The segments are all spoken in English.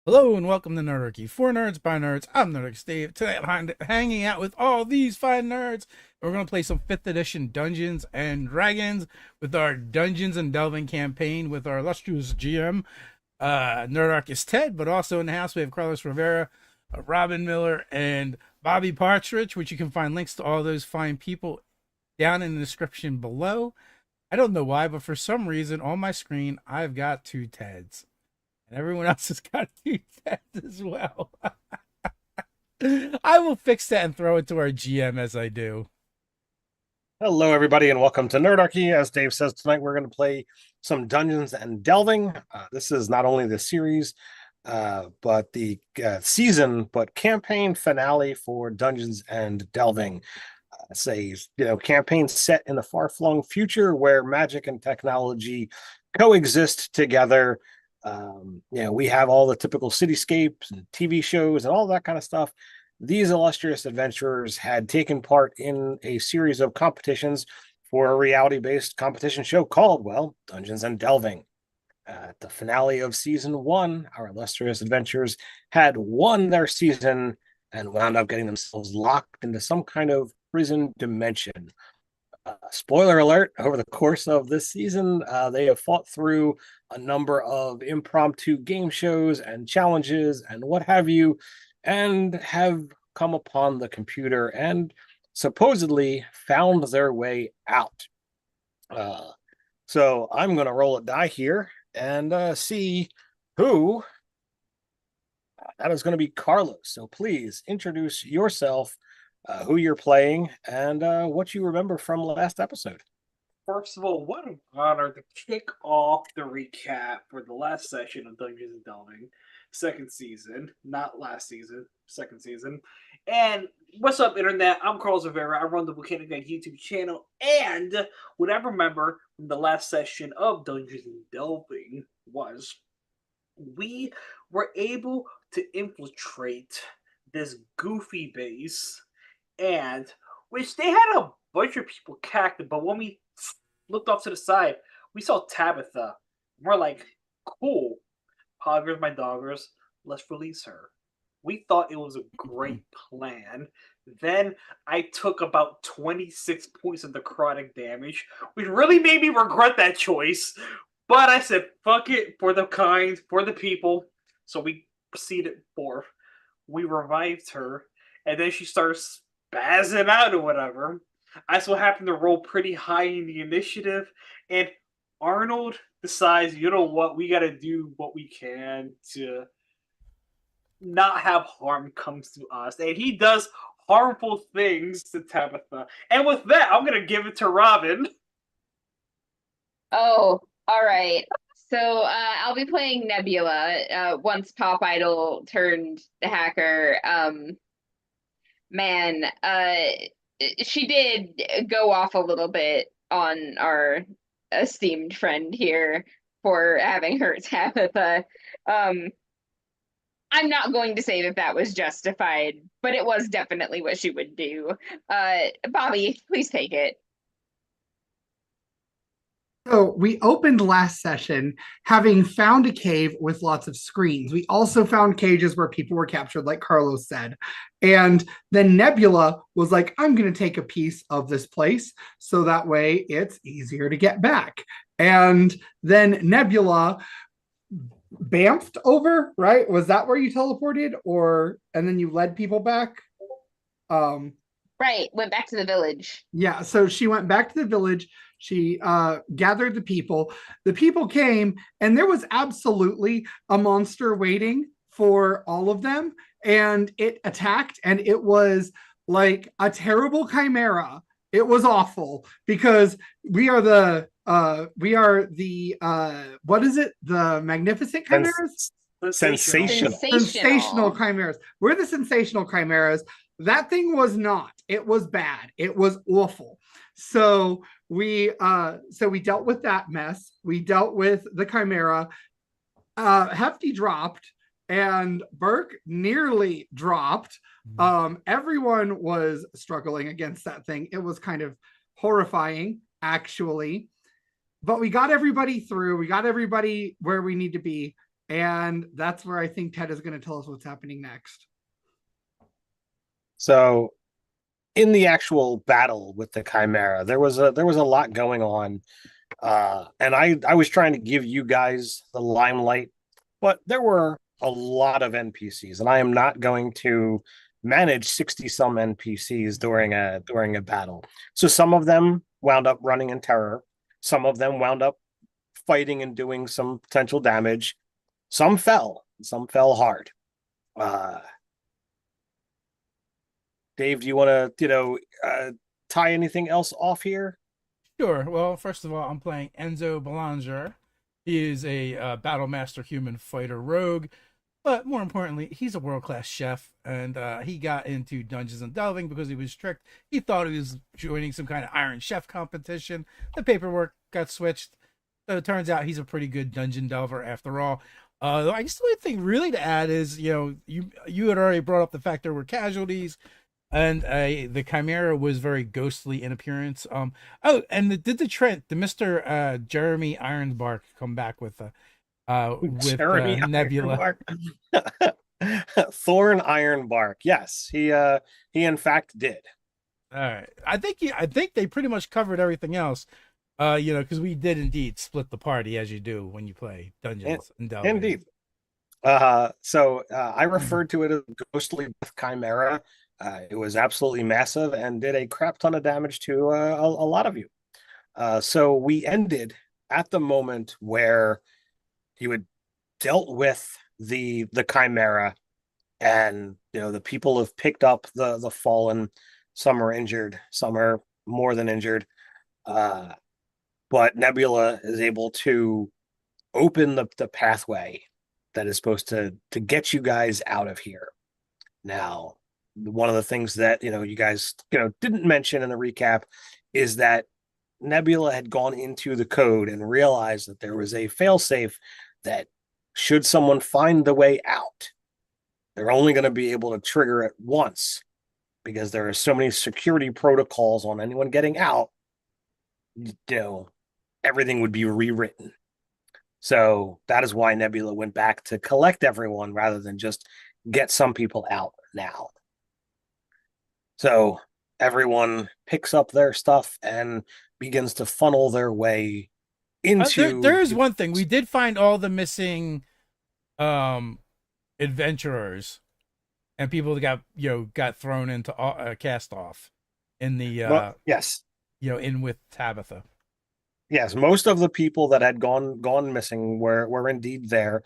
Hello and welcome to Nerdarchy. For nerds by nerds, I'm Nerdarchy Steve. Today I'm hanging out with all these fine nerds. We're going to play some 5th edition Dungeons and Dragons with our Dungeons and Delving campaign with our illustrious GM, Nerdarchist Ted, but also in the house we have Carlos Rivera, Robin Miller, and Bobby Partridge, which you can find links to all those fine people down in the description below. I don't know why, but for some reason on my screen I've got 2 Teds. And everyone else has got to do that as well. I will fix that and throw it to our GM as I do. Hello, everybody, and welcome to Nerdarchy. As Dave says, tonight we're going to play some Dungeons and Delving. This is not only the series, but the season, but campaign finale for Dungeons and Delving. It's a campaign set in the far-flung future where magic and technology coexist together. We have all the typical cityscapes and TV shows and all that kind of stuff. These illustrious adventurers had taken part in a series of competitions for a reality-based competition show called, Dungeons and Delving. At the finale of season 1, our illustrious adventurers had won their season and wound up getting themselves locked into some kind of prison dimension. Spoiler alert, over the course of this season, they have fought through a number of impromptu game shows and challenges and what have you, and have come upon the computer and supposedly found their way out. So I'm going to roll a die here and see who. That is going to be Carlos. So please introduce yourself, who you're playing, and what you remember from last episode. First of all, what an honor to kick off the recap for the last session of Dungeons and Delving, second season, not last season, second season. And what's up, Internet? I'm Carlos Rivera. I run the Volcanic Guide YouTube channel. And what I remember from the last session of Dungeons and Delving was we were able to infiltrate this goofy base, and which they had a bunch of people captive, but when we looked off to the side, we saw Tabitha. We're like, cool, poggers my doggers, let's release her. We thought it was a great plan. Then I took about 26 points of necrotic damage, which really made me regret that choice. But I said, fuck it, for the kind, for the people. So we proceeded forth. We revived her, and then she started spazzing out or whatever. I so happened to roll pretty high in the initiative, and Arnold decides, you know what, we gotta do what we can to not have harm comes to us. And he does harmful things to Tabitha. And with that, I'm gonna give it to Robin. Oh, all right. So I'll be playing Nebula, once Pop Idol turned hacker. Man, she did go off a little bit on our esteemed friend here for having hurt Tabitha. I'm not going to say that was justified, but it was definitely what she would do. Bobby, please take it. So we opened last session having found a cave with lots of screens. We also found cages where people were captured, like Carlos said. And then Nebula was like, I'm going to take a piece of this place so that way it's easier to get back. And then Nebula bamfed over, right? Was that where you teleported? Or, and then you led people back? Right, went back to the village. Yeah, so she went back to the village. She gathered the people. The people came, and there was absolutely a monster waiting for all of them. And it attacked, and it was like a terrible chimera. It was awful because what is it? The magnificent chimeras? Sensational. Sensational chimeras. We're the sensational chimeras. That thing was not. It was bad. It was awful. So we dealt with that mess. We dealt with the chimera. Hefty dropped, and Burke nearly dropped. Everyone was struggling against that thing. It was kind of horrifying, actually. But we got everybody through. We got everybody where we need to be. And that's where I think Ted is going to tell us what's happening next. So in the actual battle with the Chimera, there was a lot going on. And I was trying to give you guys the limelight, but there were a lot of NPCs, and I am not going to manage 60 some NPCs during a battle. So some of them wound up running in terror. Some of them wound up fighting and doing some potential damage. Some fell hard. Dave, do you want to, tie anything else off here? Sure. Well, first of all, I'm playing Enzo Belanger. He is a battle master human fighter rogue, but more importantly, he's a world class chef, and he got into Dungeons and Delving because he was tricked. He thought he was joining some kind of Iron Chef competition. The paperwork got switched, so it turns out he's a pretty good dungeon delver after all. I guess the only thing really to add is, you had already brought up the fact there were casualties, and the Chimera was very ghostly in appearance. Did the Mr. Jeremy Ironbark come back with Nebula? Thorn Ironbark. Yes, he in fact did. All right, I think they pretty much covered everything else. Because we did indeed split the party as you do when you play Dungeons and Delving. Indeed. I referred to it as Ghostly Chimera. It was absolutely massive and did a crap ton of damage to a lot of you. So we ended at the moment where you had dealt with the Chimera, and the people have picked up the fallen. Some are injured, some are more than injured. But Nebula is able to open the pathway that is supposed to get you guys out of here. Now, one of the things that you guys didn't mention in the recap is that Nebula had gone into the code and realized that there was a failsafe that should someone find the way out, they're only going to be able to trigger it once, because there are so many security protocols on anyone getting out. Everything would be rewritten. So that is why Nebula went back to collect everyone rather than just get some people out now. So everyone picks up their stuff and begins to funnel their way into. There is one thing. We did find all the missing adventurers and people that got thrown into cast off in the yes. In with Tabitha. Yes, most of the people that had gone missing were indeed there.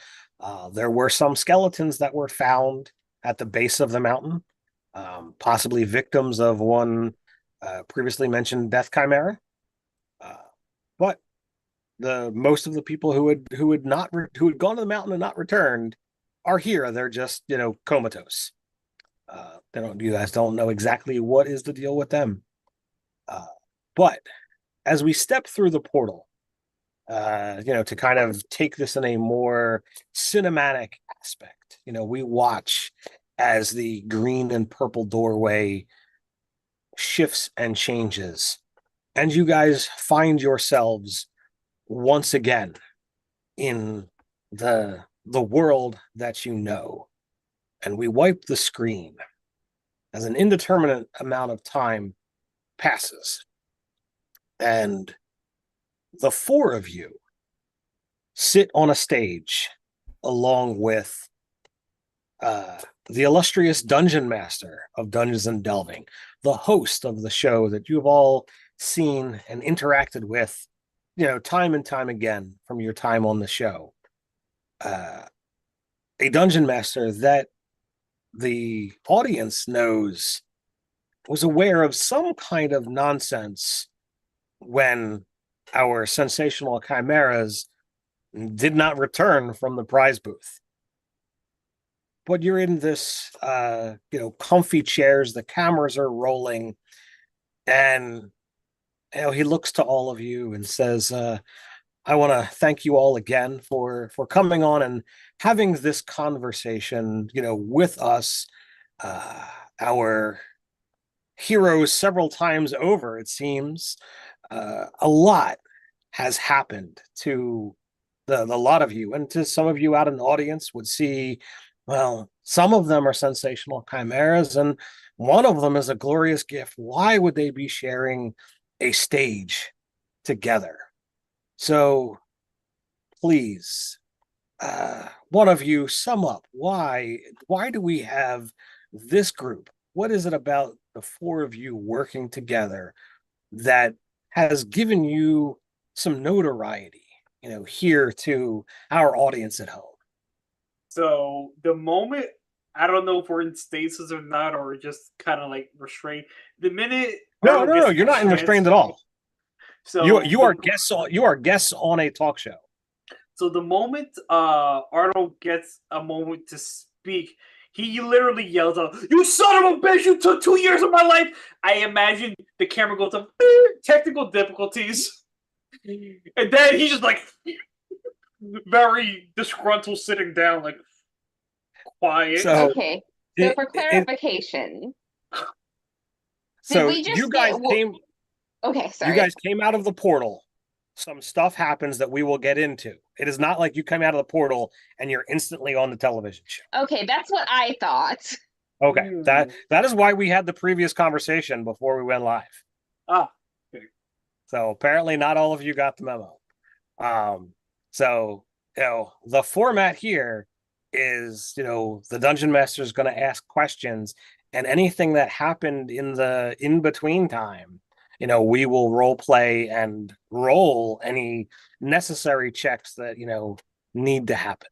There were some skeletons that were found at the base of the mountain, possibly victims of one previously mentioned death chimera. But most of the people who had gone to the mountain and not returned are here. They're just comatose. You guys don't know exactly what is the deal with them. But as we step through the portal, to kind of take this in a more cinematic aspect, we watch as the green and purple doorway shifts and changes, and you guys find yourselves once again in the world that you know, and we wipe the screen as an indeterminate amount of time passes, and the four of you sit on a stage along with the illustrious dungeon master of Dungeons and Delving, the host of the show that you've all seen and interacted with, time and time again from your time on the show. A dungeon master that the audience knows was aware of some kind of nonsense when our sensational chimeras did not return from the prize booth. But you're in this, comfy chairs, the cameras are rolling, and he looks to all of you and says, I want to thank you all again for coming on and having this conversation, with us, our heroes several times over, it seems. A lot has happened to the lot of you, and to some of you out in the audience would see, well, some of them are sensational chimeras, and one of them is a glorious gift. Why would they be sharing a stage together? So please, one of you sum up why do we have this group? What is it about the four of you working together that has given you some notoriety, here to our audience at home? So the moment, I don't know if we're in stasis or not, or just kind of like restrained. The minute No, Arnold gets you're not in chance- restrained at all. So You are guests on a talk show. So the moment Arnold gets a moment to speak, he literally yells out, "You son of a bitch! You took 2 years of my life!" I imagine the camera goes up, technical difficulties, and then he's just like very disgruntled, sitting down, like quiet. So Okay. So for clarification, so we just you guys get- came. okay, sorry. You guys came out of the portal. Some stuff happens that we will get into. It is not like you come out of the portal and you're instantly on the television show. Okay, that's what I thought. Okay, that is why we had the previous conversation before we went live. Ah, So apparently not all of you got the memo. So the format here is, the dungeon master is going to ask questions, and anything that happened in the in-between time, we will role play and roll any necessary checks that, need to happen.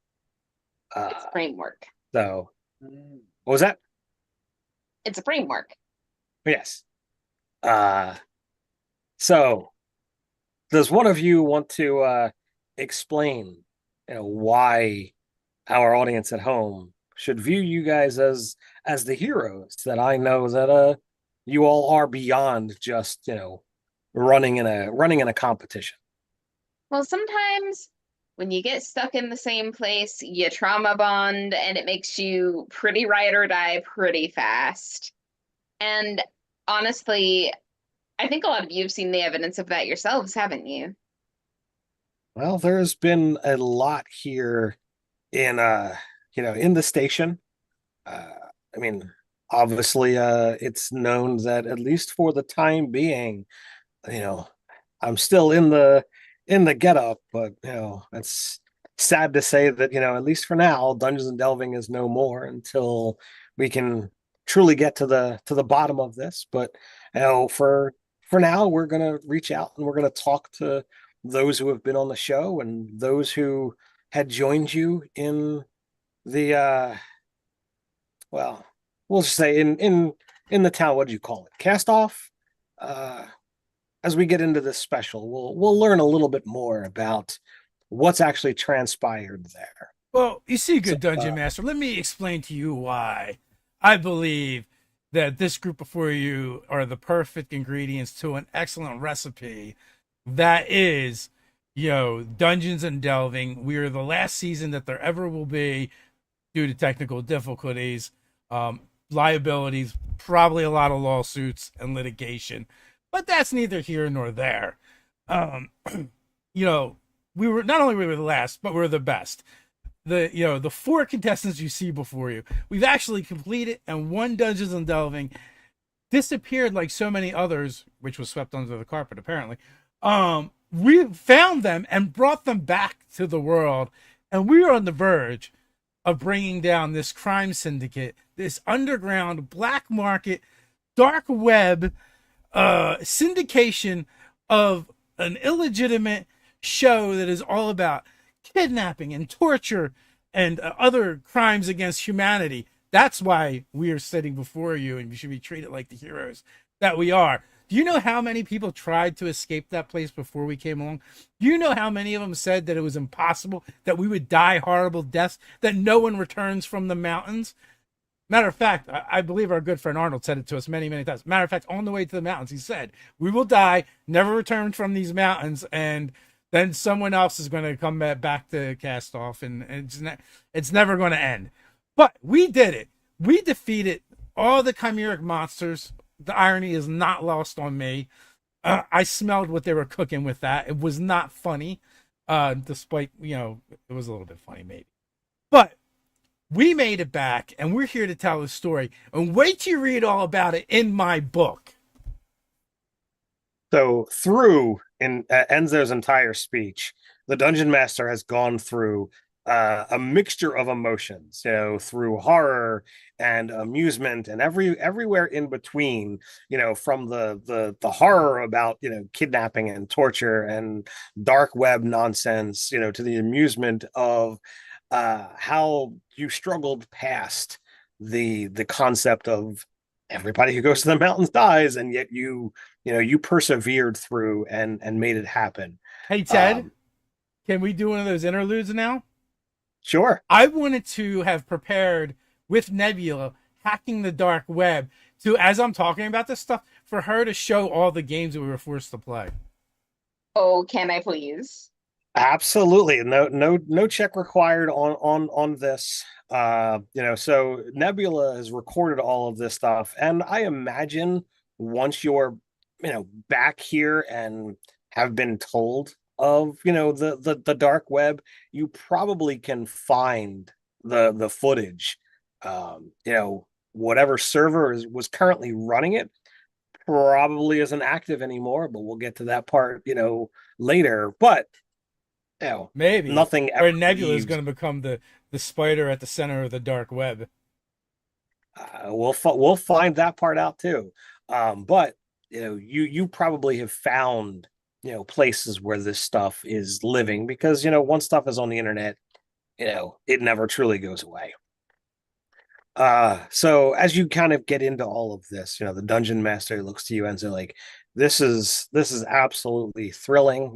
It's framework. So what was that? It's a framework. Yes. So does one of you want to explain, why our audience at home should view you guys as the heroes that I know that you all are beyond just, running in a competition? Well, sometimes when you get stuck in the same place, you trauma bond and it makes you pretty ride or die pretty fast. And honestly, I think a lot of you have seen the evidence of that yourselves, haven't you? Well, there's been a lot here in in the station. I mean, obviously, it's known that at least for the time being, I'm still in the getup, but it's sad to say that at least for now, Dungeons and Delving is no more until we can truly get to the bottom of this. But for now, we're gonna reach out and we're gonna talk to those who have been on the show and those who had joined you in the well, we'll just say in the town. What do you call it? Cast off. As we get into this special, we'll learn a little bit more about what's actually transpired there. Well, you see, good dungeon master, let me explain to you why I believe that this group before you are the perfect ingredients to an excellent recipe that is, Dungeons and Delving. We are the last season that there ever will be due to technical difficulties, liabilities, probably a lot of lawsuits and litigation. But that's neither here nor there. we were not only we were the last, but we're the best. The 4 contestants you see before you, we've actually completed and won Dungeons and Delving, disappeared like so many others, which was swept under the carpet apparently. We found them and brought them back to the world, and we are on the verge of bringing down this crime syndicate, this underground black market, dark web syndication of an illegitimate show that is all about kidnapping and torture and other crimes against humanity. That's why we are sitting before you, and we should be treated like the heroes that we are. Do you know how many people tried to escape that place before we came along? Do you know how many of them said that it was impossible, that we would die horrible deaths, that no one returns from the mountains? Matter of fact, I believe our good friend Arnold said it to us many, many times. Matter of fact, on the way to the mountains, he said, we will die, never return from these mountains, and then someone else is going to come back to cast off, and it's never going to end. But we did it. We defeated all the chimeric monsters. The irony is not lost on me. I smelled what they were cooking with that. It was not funny, despite, it was a little bit funny maybe. But we made it back, and we're here to tell the story. And wait till you read all about it in my book. So through in Enzo's entire speech, the Dungeon Master has gone through a mixture of emotions, through horror and amusement and everywhere in between, from the horror about, kidnapping and torture and dark web nonsense, to the amusement of how you struggled past the concept of everybody who goes to the mountains dies, and yet you persevered through and made it happen. Hey, Ted, can we do one of those interludes now? Sure. I wanted to have prepared with Nebula hacking the dark web to, as I'm talking about this stuff, for her to show all the games that we were forced to play. Oh, can I please? Absolutely. No check required on this. So Nebula has recorded all of this stuff, and I imagine once you're back here and have been told of the dark web, you probably can find the footage. Whatever server was currently running it probably isn't active anymore, but we'll get to that part later. But maybe nothing or Nebula is going to become the spider at the center of the dark web. We'll find that part out too. But you probably have found places where this stuff is living, because once stuff is on the internet, it never truly goes away. So as you kind of get into all of this, the Dungeon Master looks to you, Enzo, like this is absolutely thrilling.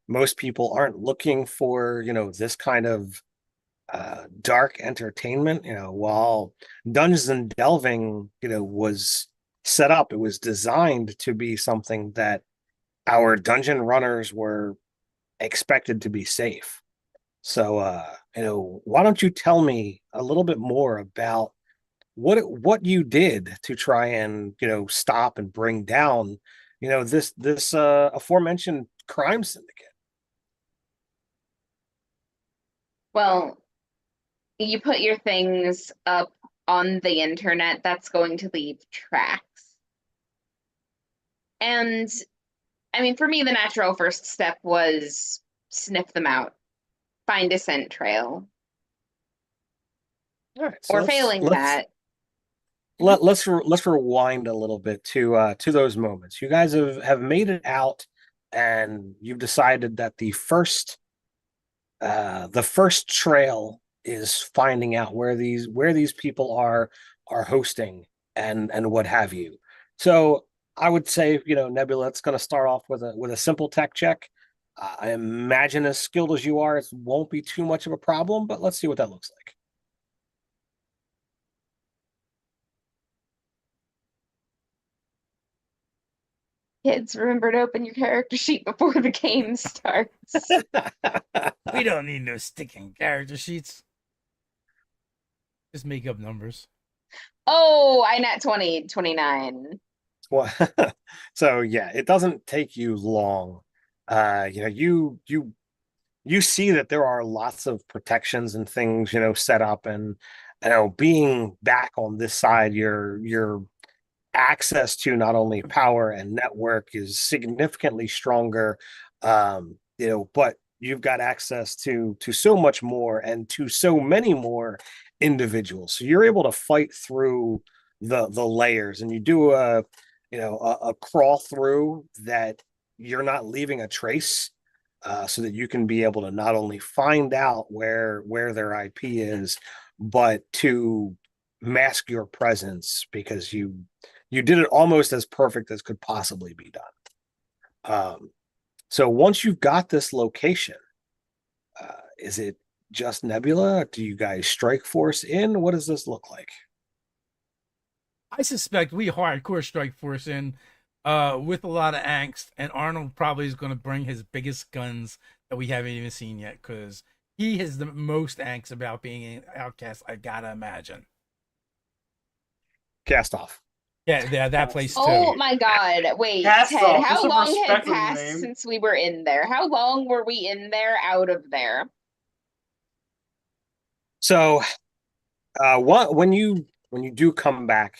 Most people aren't looking for this kind of dark entertainment. While Dungeons and Delving was set up, it was designed to be something that our dungeon runners were expected to be safe. So why don't you tell me a little bit more about what you did to try and stop and bring down this aforementioned crime syndicate? Well, you put your things up on the internet, that's going to leave tracks. And I mean, for me, the natural first step was sniff them out, find a scent trail. All right, so or failing that. Let's rewind a little bit to those moments. You guys have made it out, and you've decided that the first trail is finding out where these people are hosting and what have you. So I would say, Nebula, it's going to start off with a simple tech check. I imagine, as skilled as you are, it won't be too much of a problem, but let's see what that looks like. Kids, remember to open your character sheet before the game starts. We don't need no sticking character sheets. Just make up numbers. Oh, I nat 20, 29. Well, so yeah, it doesn't take you long You see that there are lots of protections and things, set up, and being back on this side, your access to not only power and network is significantly stronger, but you've got access to so much more and to so many more individuals. So you're able to fight through the layers, and you do a crawl through that you're not leaving a trace, so that you can be able to not only find out where their IP is, but to mask your presence, because you did it almost as perfect as could possibly be done. So once you've got this location, is it just Nebula? Do you guys strike force in? What does this look like? I suspect we hardcore strike force in with a lot of angst, and Arnold probably is going to bring his biggest guns that we haven't even seen yet, because he has the most angst about being an outcast, I gotta imagine. Cast off. Yeah, that place too. Oh my God. Wait, Cast Ted, off. Put how some long had respect on the passed name. since we were in there? How long were we in there, out of there? So when you do come back,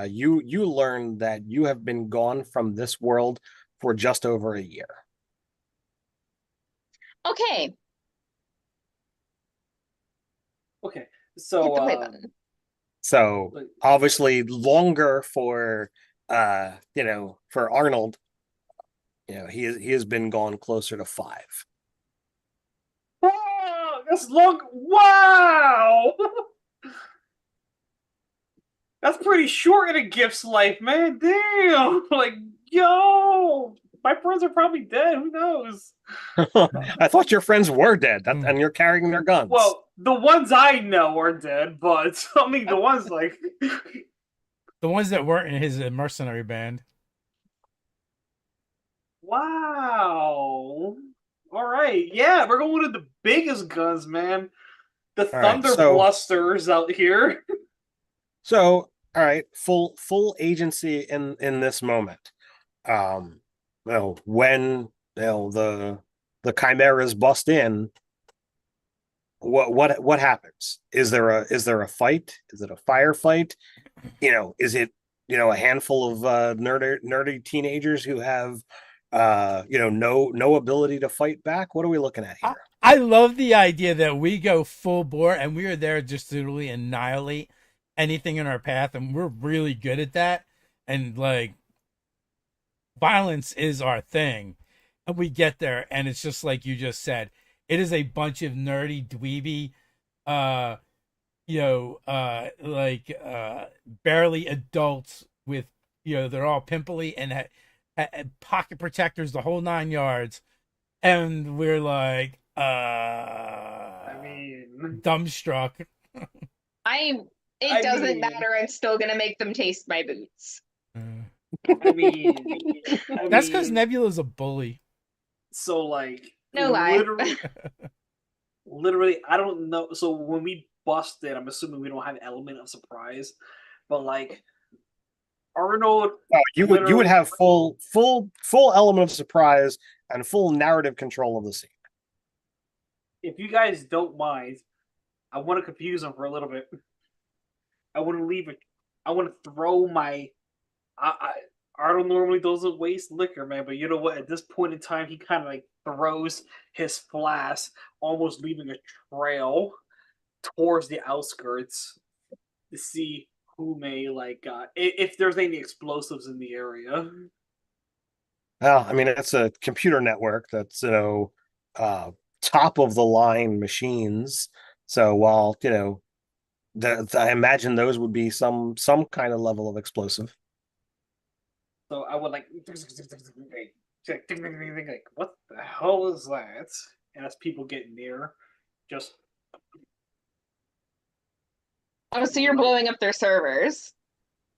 you learn that you have been gone from this world for just over a year. Okay, Okay, hit so the play button. So Like- obviously longer for for Arnold. He has been gone closer to 5. oh, that's long. Wow, that's pretty short in a gift's life, man. Damn, like yo, my friends are probably dead. Who knows? I thought your friends were dead, and you're carrying their guns. Well, the ones I know are dead, but I mean the ones like The ones that weren't in his mercenary band. wow. All right, yeah, we're going with the biggest guns, man. The All right, Thunder so- Blusters out here. So, all right, full agency in this moment. When the chimeras bust in, what happens? Is there a fight? Is it a firefight? Is it a handful of nerdy teenagers who have no ability to fight back? What are we looking at here? I love the idea that we go full bore and we are there just to literally annihilate anything in our path, and we're really good at that. And like, violence is our thing, and we get there, and it's just like you just said. It is a bunch of nerdy dweeby, uh, barely adults with, they're all pimply and pocket protectors, the whole 9 yards, and we're like, I mean, dumbstruck. It doesn't mean- matter. I'm still gonna make them taste my boots. I mean, That's because Nebula's a bully. So like, No lie. literally, I don't know. So when we busted, I'm assuming we don't have element of surprise, but like Arnold, You would have full element of surprise and full narrative control of the scene. if you guys don't mind, I want to confuse him for a little bit. I want to leave it. I want to throw my. Arnold normally doesn't waste liquor, man, but you know what? At this point in time, he kind of like throws his flask, almost leaving a trail towards the outskirts to see who may if there's any explosives in the area. Well, I mean, it's a computer network that's top of the line machines. So while I imagine those would be some kind of level of explosive. So I would like what the hell is that? And as people get near, just Oh, so you're blowing up their servers.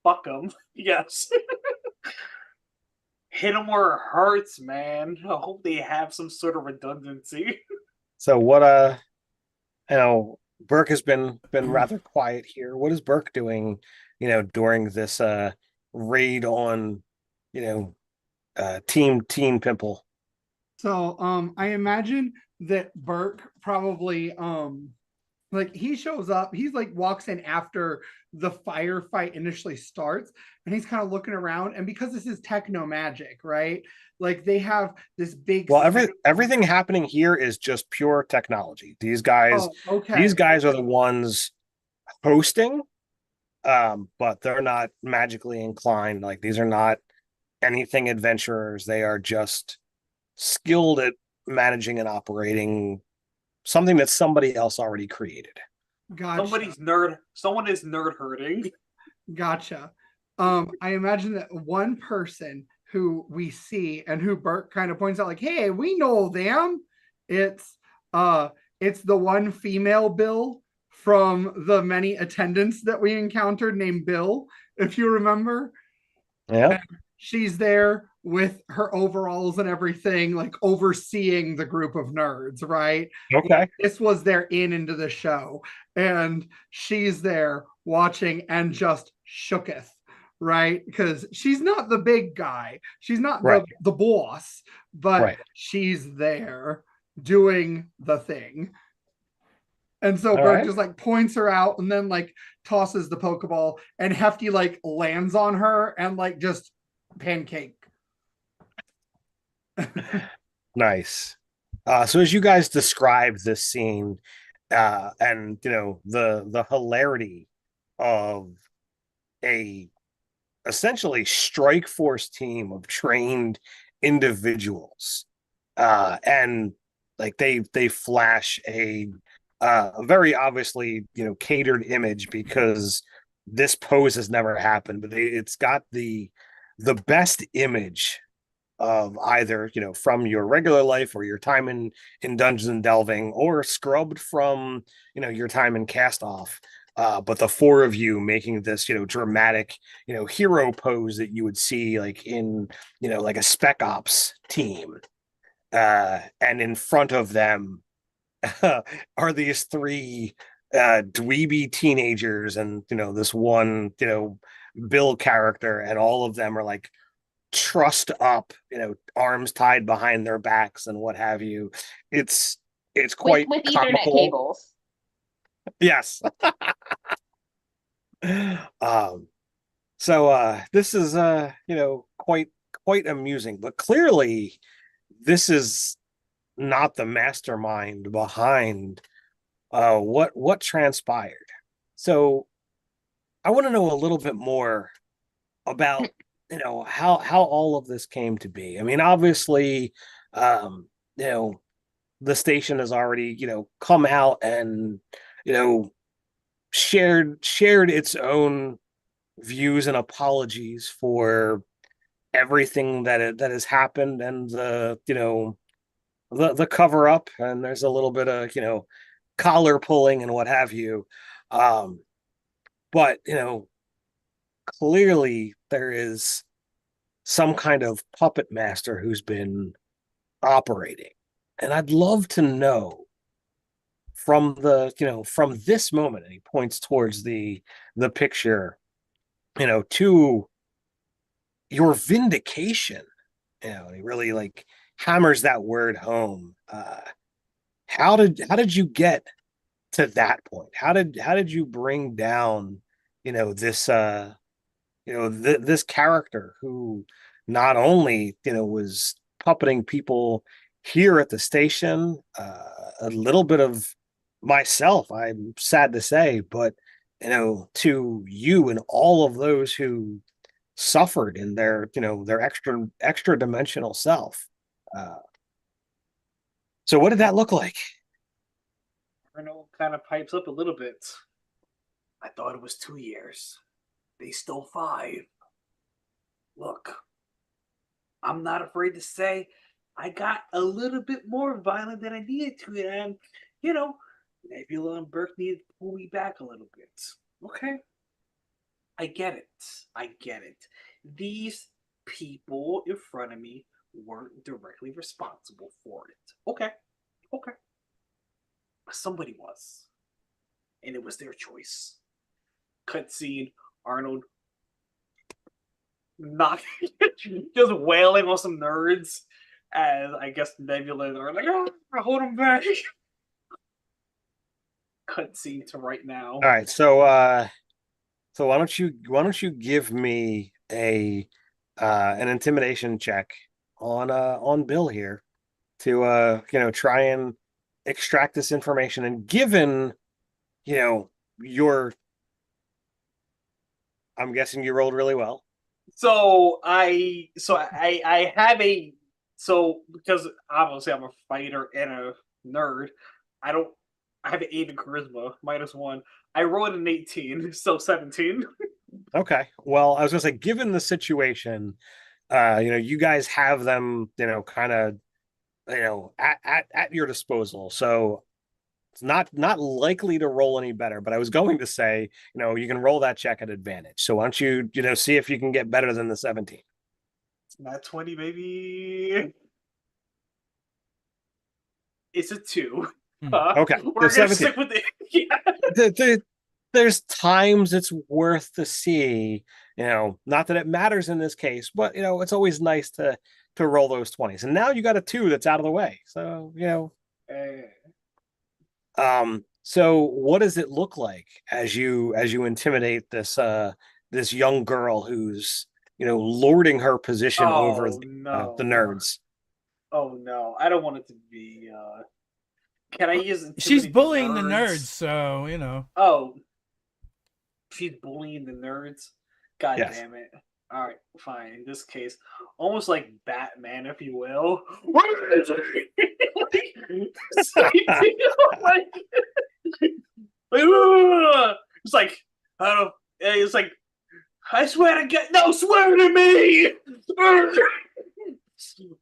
fuck them. Yes. Hit them where it hurts, man. I hope they have some sort of redundancy. So what Burke has been rather quiet here. What is Burke doing, during this raid on, Team Pimple? So I imagine that Burke probably like he shows up, he's like walks in after the firefight initially starts, and he's kind of looking around, and because this is techno magic, right? Like they have this big Well, everything happening here is just pure technology. oh, These okay. guys are the ones hosting, but they're not magically inclined. Like these are not anything adventurers. They are just skilled at managing and operating something that somebody else already created. Gotcha. Someone is nerd herding. Gotcha. I imagine that one person who we see and who Burke kind of points out, like, hey, we know them. It's it's the one female Bill from the many attendants that we encountered named Bill, if you remember. Yeah. She's there with her overalls and everything, like overseeing the group of nerds, right? Okay. This was their into the show. And she's there watching and just shooketh, right? Because she's not the big guy, she's not Right. the boss, but Right. she's there doing the thing. And so All Burke right. just like points her out and then like tosses the Pokeball, and Hefty like lands on her and like just pancake. Nice. So as you guys describe this scene, and you know the hilarity of a essentially strike force team of trained individuals, and like they flash a very obviously catered image because this pose has never happened, but it's got the best image of either from your regular life or your time in Dungeons and Delving, or scrubbed from your time in Cast Off. But the four of you making this dramatic hero pose that you would see like in like a Spec Ops team, and in front of them are these three dweeby teenagers and this one Bill character, and all of them are like trussed up, arms tied behind their backs and what have you. It's quite with Ethernet comical. cables. Yes. So this is quite amusing, but clearly this is not the mastermind behind what transpired. So I want to know a little bit more about how all of this came to be. I mean, obviously, um, the station has already come out and shared its own views and apologies for everything that has happened, and the cover up, and there's a little bit of collar pulling and what have you, but clearly there is some kind of puppet master who's been operating. And I'd love to know from from this moment, and he points towards the picture, to your vindication. He really like hammers that word home. How did you get to that point? How did you bring down this this character who not only was puppeting people here at the station, a little bit of myself, I'm sad to say, but to you and all of those who suffered in their their extra dimensional self. So what did that look like? Arnold kind of pipes up a little bit. I thought it was 2 years. They stole 5. Look, I'm not afraid to say I got a little bit more violent than I needed to, and Nebula and Burke needed to pull me back a little bit. Okay, I get it. I get it. These people in front of me weren't directly responsible for it. Okay, okay. But somebody was, and it was their choice. Cutscene: Arnold not just wailing on some nerds, As I guess Nebula are like, oh, hold him back. Cutscene to right now. All right, so why don't you give me a an intimidation check on Bill here to try and extract this information, and given your I'm guessing you rolled really well. I have a because obviously I'm a fighter and a nerd. I don't. I have an 8 in charisma, -1. I rolled an 18, so 17. Okay. Well, I was gonna say, given the situation, you guys have them, kind of, at your disposal. So it's not likely to roll any better. But I was going to say, you can roll that check at advantage. So why don't you, see if you can get better than the 17. Not 20, baby. It's a 2. Okay, We're the gonna 17. stick with it. Yeah. There's times it's worth to see, not that it matters in this case, but it's always nice to roll those 20s. And now you got a 2 that's out of the way. So, so what does it look like as you intimidate this young girl who's, lording her position over the nerds? Oh no, I don't want it to be can I use She's intimidate bullying the nerds, so Oh, she's bullying the nerds. God Yes. damn it. All right, fine. In this case, almost like Batman, if you will. It's like, I don't. It's like, I swear to God, no, swear to me.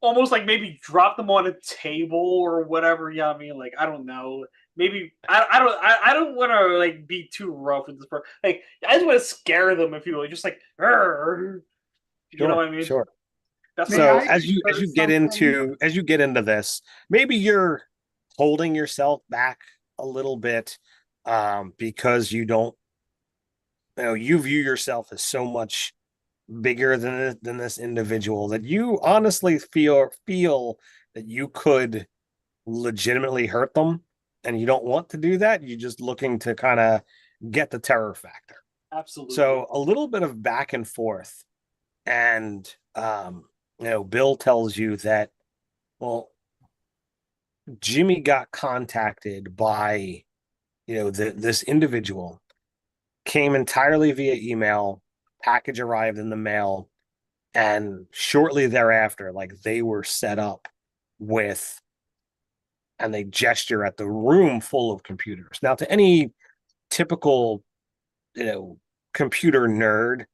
Almost like maybe drop them on a table or whatever. Yeah, I mean, like I don't know. Maybe I don't want to like be too rough with this person. Like I just want to scare them, if you will, just like, "Arr." You know what I mean? Sure. That's So what as you get into this, maybe you're holding yourself back a little bit, because you don't, you view yourself as so much bigger than this individual that you honestly feel that you could legitimately hurt them, and you don't want to do that. You're just looking to kind of get the terror factor. absolutely. So a little bit of back and forth, and Bill tells you that, well, Jimmy got contacted by this individual, came entirely via email, package arrived in the mail, and shortly thereafter, like, they were set up with, and they gesture at the room full of computers. Now, to any typical, computer nerd,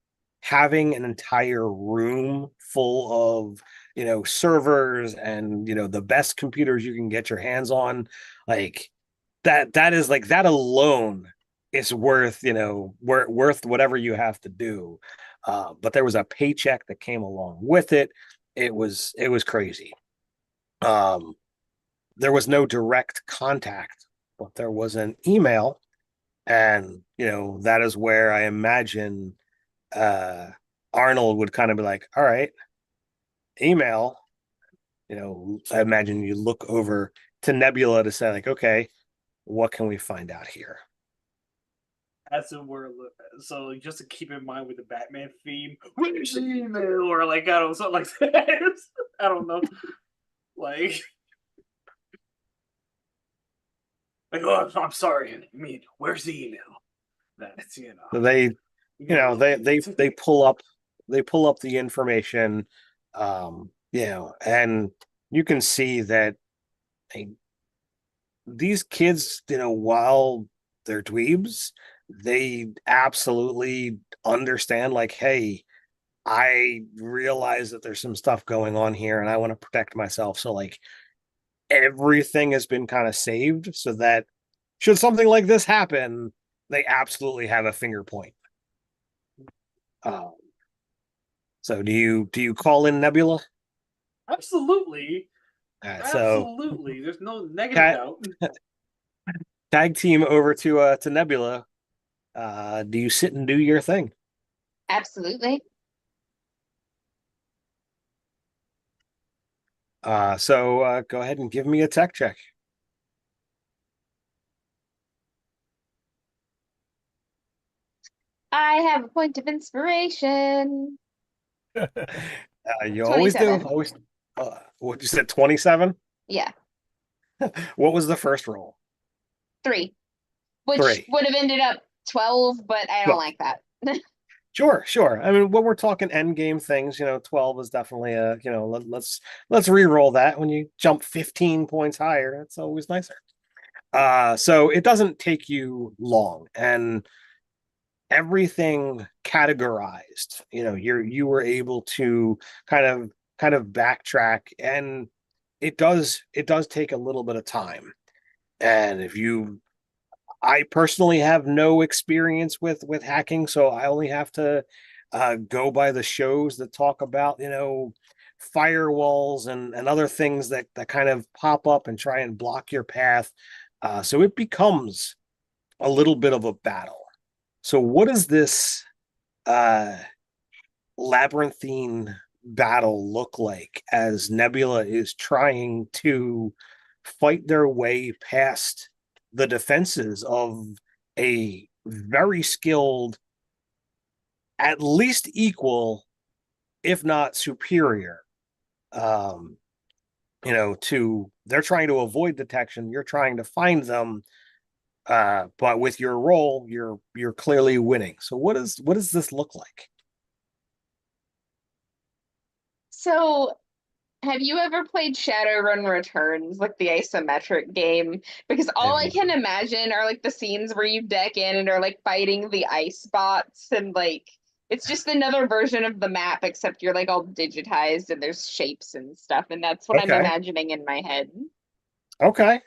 having an entire room full of, servers and, the best computers you can get your hands on, like, that is like, that alone is worth, worth whatever you have to do. But there was a paycheck that came along with it. It was crazy. There was no direct contact, but there was an email, and that is where I imagine Arnold would kind of be like, all right, email. I imagine you look over to Nebula to say, like, okay, what can we find out here? As it were, so just to keep in mind with the Batman theme, where's the email, or like I don't know, something like that. I don't know, like, oh, I'm sorry. I mean, where's the email? That's They they pull up the information, and you can see that these kids, while they're dweebs, they absolutely understand, like, hey, I realize that there's some stuff going on here and I want to protect myself. So, like, everything has been kind of saved so that should something like this happen, they absolutely have a finger point. So do you call in Nebula? Absolutely. So Absolutely. There's no negative doubt. tag team over to Nebula. Do you sit and do your thing? Absolutely. So go ahead and give me a tech check. I have a point of inspiration. You always do. 27. Always. What you said, 27? Yeah, What was the first roll? 3, which 3. would have ended up 12, but I don't 12. like that. Sure, sure. I mean, when we're talking end game things, 12 is definitely let's re-roll that. When you jump 15 points higher, that's always nicer. So it doesn't take you long, and everything categorized. You were able to kind of backtrack, and it does take a little bit of time. And I personally have no experience with hacking, so I only have to go by the shows that talk about firewalls and other things that kind of pop up and try and block your path. So it becomes a little bit of a battle. So what does this uh, labyrinthine battle look like as Nebula is trying to fight their way past the defenses of a very skilled, at least equal, if not superior, um, to they're trying to avoid detection, you're trying to find them, but with your role, you're clearly winning. So what does this look like? So, have you ever played Shadowrun Returns, like the isometric game? Because all I've I can imagine are like the scenes where you deck in and are like fighting the ice bots, and like it's just another version of the map, except you're like all digitized and there's shapes and stuff, and that's what I'm Okay. imagining in my head. Okay.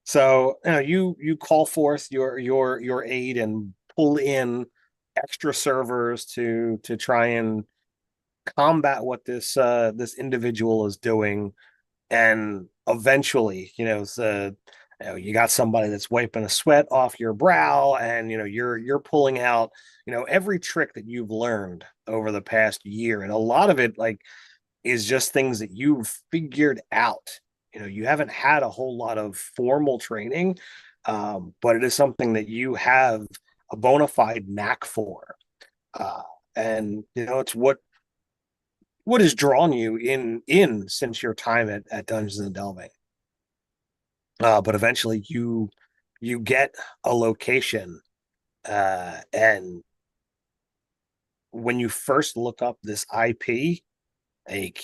So you call forth your aid and pull in extra servers to try and combat what this individual is doing, and eventually, you got somebody that's wiping a sweat off your brow, and you're pulling out every trick that you've learned over the past year, and a lot of it is just things that you've figured out. You haven't had a whole lot of formal training, but it is something that you have a bona fide knack for. Uh, and it's what has drawn you in since your time at Dungeons and Delving. But eventually you get a location, and when you first look up this IP, like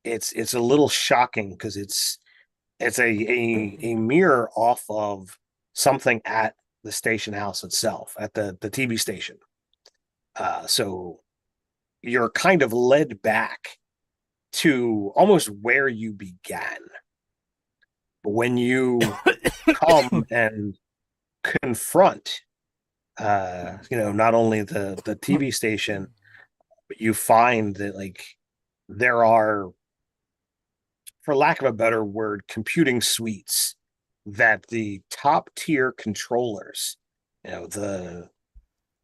it's a little shocking because it's a mirror off of something at the station house itself, at the TV station. So you're kind of led back to almost where you began. But when you come and confront, not only the TV station, but you find that there are, for lack of a better word, computing suites that the top tier controllers, the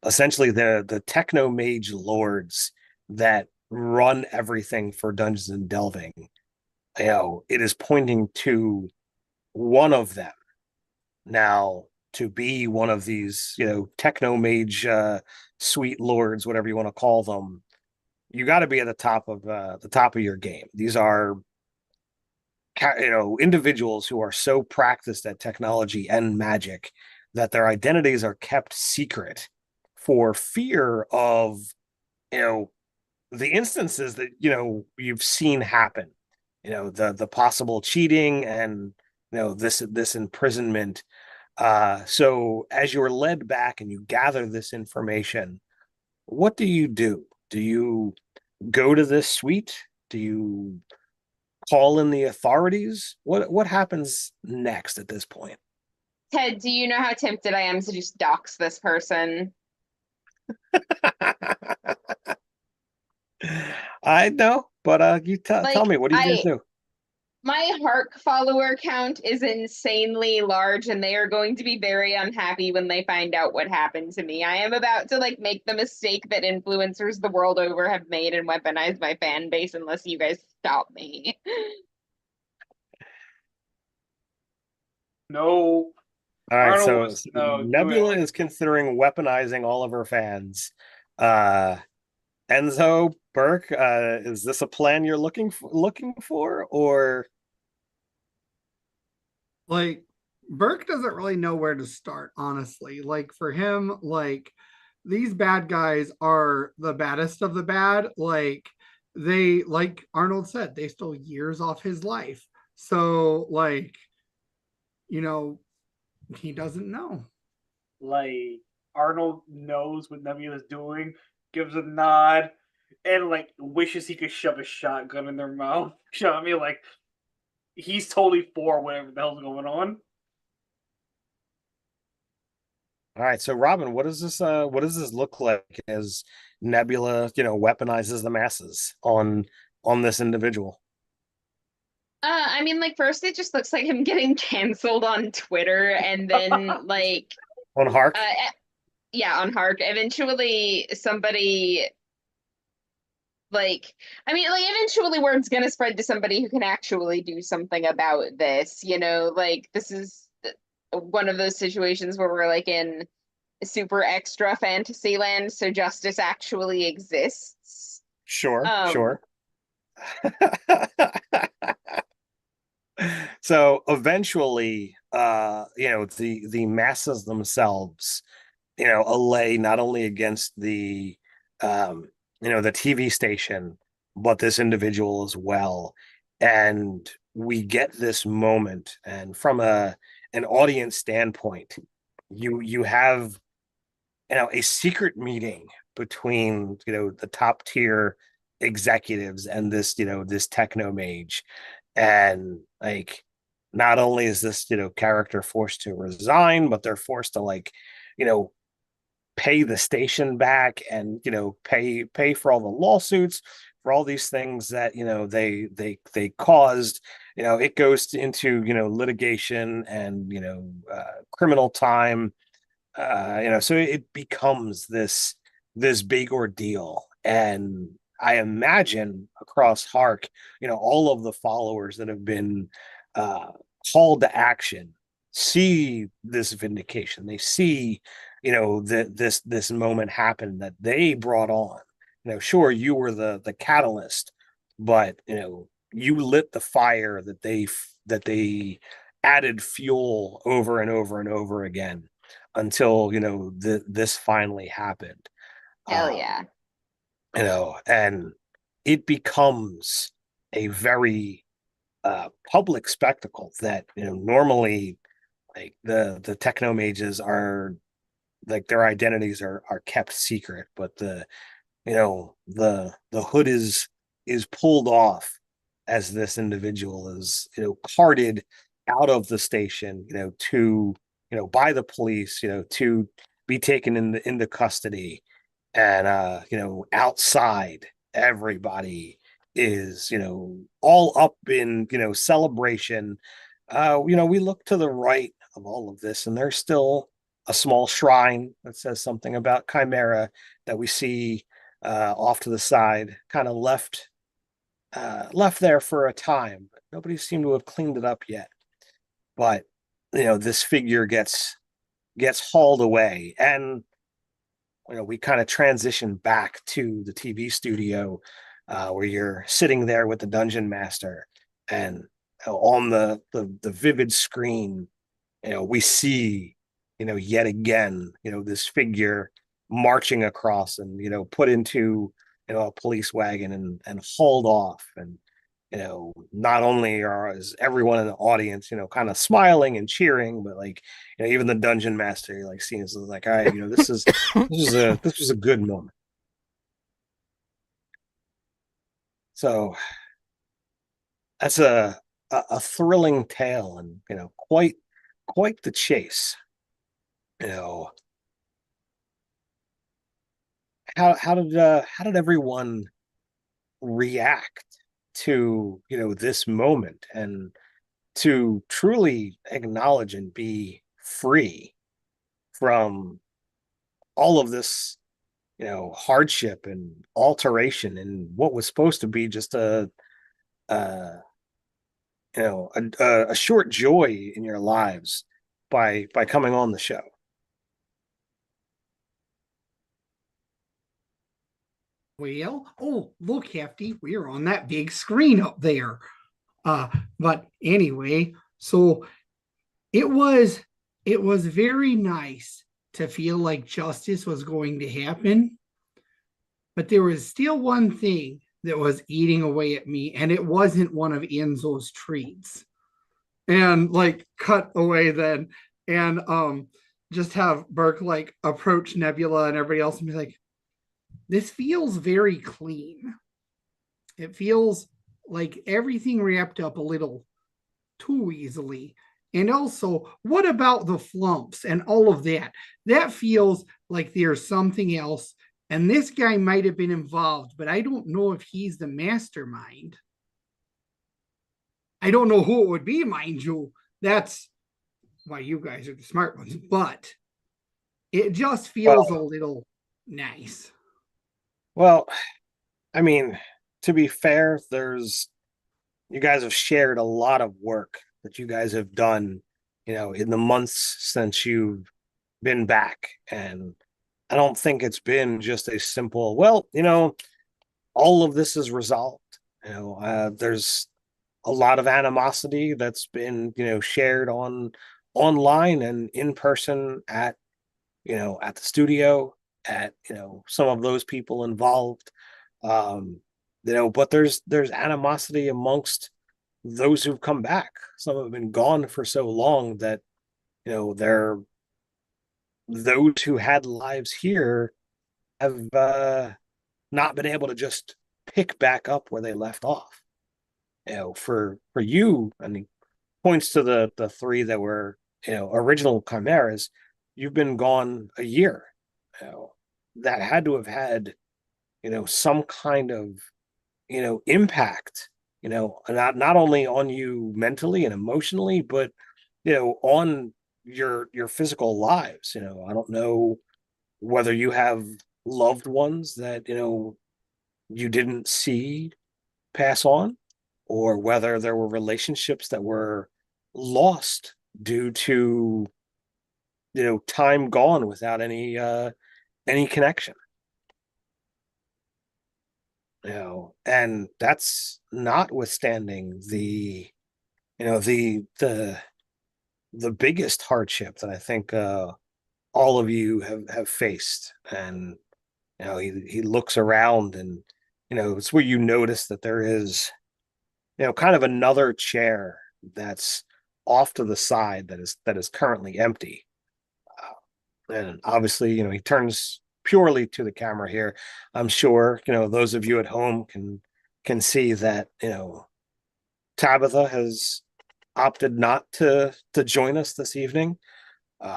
essentially the techno mage lords that run everything for Dungeons and Delving, it is pointing to one of them. Now, to be one of these, techno mage sweet lords, whatever you want to call them, you got to be at the top of your game. These are individuals who are so practiced at technology and magic that their identities are kept secret for fear of you know the instances that you've seen happen, the possible cheating, and this imprisonment. So as you're led back and you gather this information, what do you do? Do you go to this suite? Do you call in the authorities? What happens next at this point? Ted, do you know how tempted I am to just dox this person? I know, but you tell Like, me, what are you gonna I do? My Hark follower count is insanely large, and they are going to be very unhappy when they find out what happened to me. I am about to like make the mistake that influencers the world over have made and weaponize my fan base unless you guys stop me. No, All right, Arnold so, wants so to know. Do it Nebula like is considering weaponizing all of her fans. Uh Enzo, Burke, is this a plan you're looking for, or Like Burke doesn't really know where to start, honestly. Like for him, like these bad guys are the baddest of the bad. Like they, like Arnold said, they stole years off his life. So like, you know, he doesn't know. like Arnold knows what Nebula's doing, gives a nod, and like wishes he could shove a shotgun in their mouth. You know what I mean? Like he's totally for whatever the hell's going on. all right, so Robin, what does this look like as Nebula, weaponizes the masses on this individual? I mean, like first it just looks like him getting canceled on Twitter, and then like, On Hark? yeah, on Hark. Eventually, somebody like, I mean, like eventually word's gonna spread to somebody who can actually do something about this. You know, like this is one of those situations where we're like in super extra fantasy land, so justice actually exists. Sure, Um, sure. So eventually, the masses themselves, allay not only against um, the TV station, but this individual as well. And we get this moment, and from an audience standpoint, you have, a secret meeting between, the top tier executives and this techno mage. And like, not only is this, character forced to resign, but they're forced to, like, you know pay the station back, and pay for all the lawsuits, for all these things that, they caused. It goes into, litigation and, criminal time. So it becomes this big ordeal. And I imagine across Hark, all of the followers that have been uh called to action see this vindication. They see, that this moment happened that they brought on. Sure, you were the catalyst, but you lit the fire that they added fuel over and over and over again, until, this finally happened. hell um yeah. and it becomes a very public spectacle that, normally, like, the techno mages are, like, their identities are kept secret, but the hood is pulled off as this individual is, carted out of the station, to, by the police, to be taken into custody. And outside, everybody is, all up in, celebration. We look to the right of all of this, and there's still a small shrine that says something about Chimera, that we see off to the side, kind of left there for a time. But nobody seemed to have cleaned it up yet. But this figure gets hauled away, and we kind of transition back to the TV studio, where you're sitting there with the dungeon master, and on the vivid screen, we see, yet again, this figure marching across, and put into, a police wagon, and hauled off. And not only is everyone in the audience, kind of smiling and cheering, but, like, even the dungeon master, like, seeing this, is like, all right, this was a good moment. So that's a thrilling tale, and quite the chase. You know how did everyone react to, this moment, and to truly acknowledge and be free from all of this, hardship and alteration and what was supposed to be just uh a short joy in your lives by coming on the show. Well, oh, look, Hefty, we're on that big screen up there. But anyway, so it was very nice to feel like justice was going to happen. But there was still one thing that was eating away at me, and it wasn't one of Enzo's treats. And like cut away then, and just have Burke like approach Nebula and everybody else and be like, this feels very clean. It feels like everything wrapped up a little too easily. And also, what about the flumps and all of that? That feels like there's something else. And this guy might have been involved, but I don't know if he's the mastermind. I don't know who it would be, mind you. That's why you guys are the smart ones. But it just feels a little nice. Well, I mean, to be fair, you guys have shared a lot of work that you guys have done, in the months since you've been back. And I don't think it's been just a simple, well, all of this is resolved. There's a lot of animosity that's been, shared online and in person at the studio, at some of those people involved. But there's animosity amongst those who've come back. Some have been gone for so long that they're those who had lives here have not been able to just pick back up where they left off. For you, and he points to the three that were original chimeras. You've been gone a year. That had to have had some kind of impact, not only on you mentally and emotionally, but on your physical lives. I don't know whether you have loved ones that you didn't see pass on, or whether there were relationships that were lost due to time gone without any connection. And that's notwithstanding the biggest hardship that I think all of you have faced. And he looks around, and it's where you notice that there is kind of another chair that's off to the side that is currently empty. And obviously, he turns purely to the camera here. I'm sure those of you at home can see that Tabitha has opted not to join us this evening. You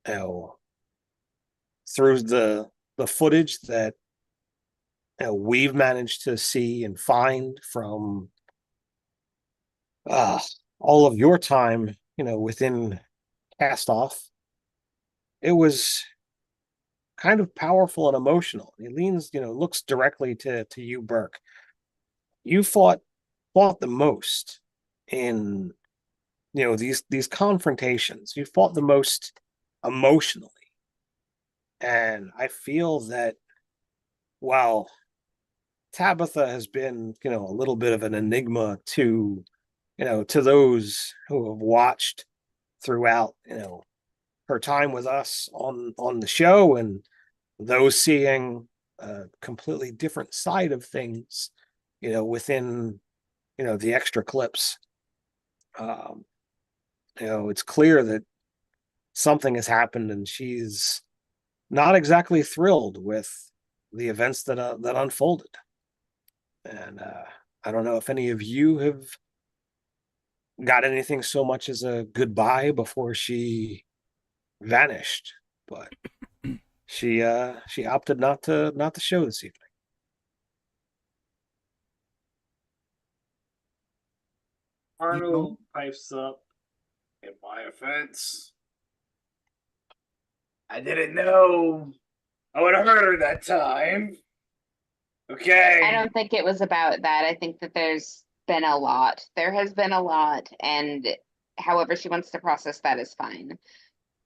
know, through the footage that we've managed to see and find from all of your time, within Cast Off, it was kind of powerful and emotional. He leans, looks directly to you, Burke. You fought the most in these confrontations. You fought the most emotionally, and I feel that while Tabitha has been a little bit of an enigma to to those who have watched throughout her time with us on the show, and those seeing a completely different side of things within the extra clips. It's clear that something has happened, and she's not exactly thrilled with the events that unfolded. And I don't know if any of you have got anything so much as a goodbye before she vanished, but she opted not to show this evening. Arnold pipes up. In my offense, I didn't know I would have hurt her that time. Okay. I don't think it was about that. I think that there's been a lot. There has been a lot, and however she wants to process that is fine.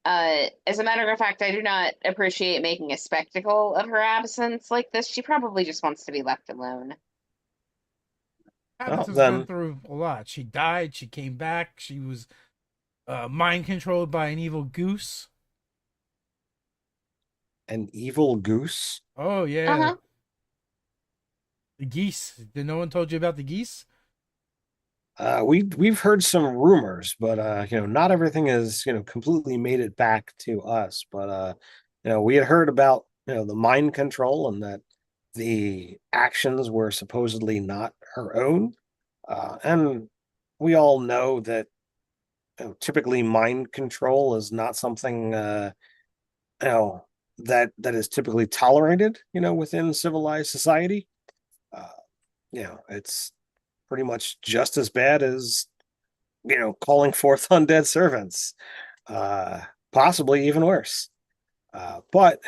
As a matter of fact, I do not appreciate making a spectacle of her absence like this. She probably just wants to be left alone. Alice Well, has been then through a lot. She died. She came back. She was mind controlled by an evil goose. an evil goose. Oh yeah, Uh-huh. the geese. Did no one told you about the geese? We've heard some rumors, but not everything is completely made it back to us. But we had heard about the mind control and that the actions were supposedly not her own, and we all know that typically mind control is not something you know that is typically tolerated within civilized society. Uh, it's pretty much just as bad as calling forth undead servants, uh possibly even worse. But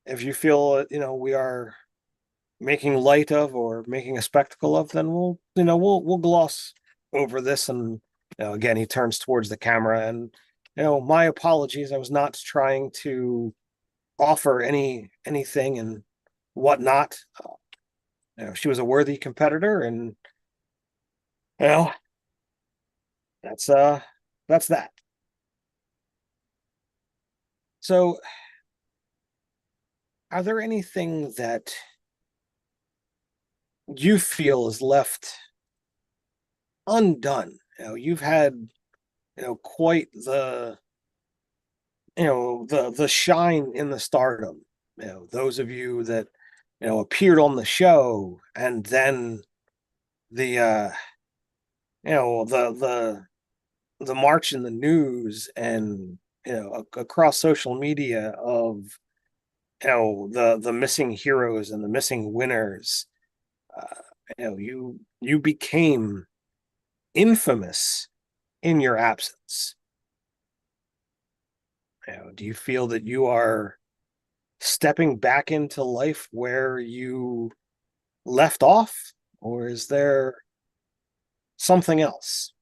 if you feel we are making light of or making a spectacle of, then we'll gloss over this. And again, he turns towards the camera, and my apologies, I was not trying to offer anything and whatnot. She was a worthy competitor, and you know that's that. So, are there anything that you feel is left undone? You've had quite the shine in the stardom. Those of you that appeared on the show, and then the the march in the news, and across social media of the missing heroes and the missing winners. uh, you became infamous in your absence. Do you feel that you are stepping back into life where you left off, or is there something else?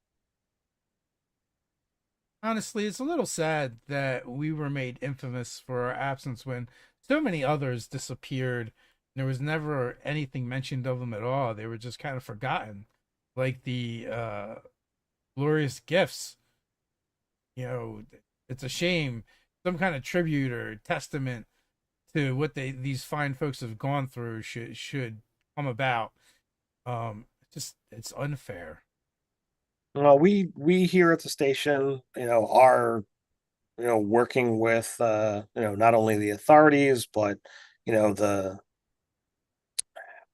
Honestly, it's a little sad that we were made infamous for our absence when so many others disappeared. There was never anything mentioned of them at all. They were just kind of forgotten, like the glorious gifts. You know, it's a shame. Some kind of tribute or testament to what these fine folks have gone through should come about. It's unfair. Well, we here at the station, are working with not only the authorities, but the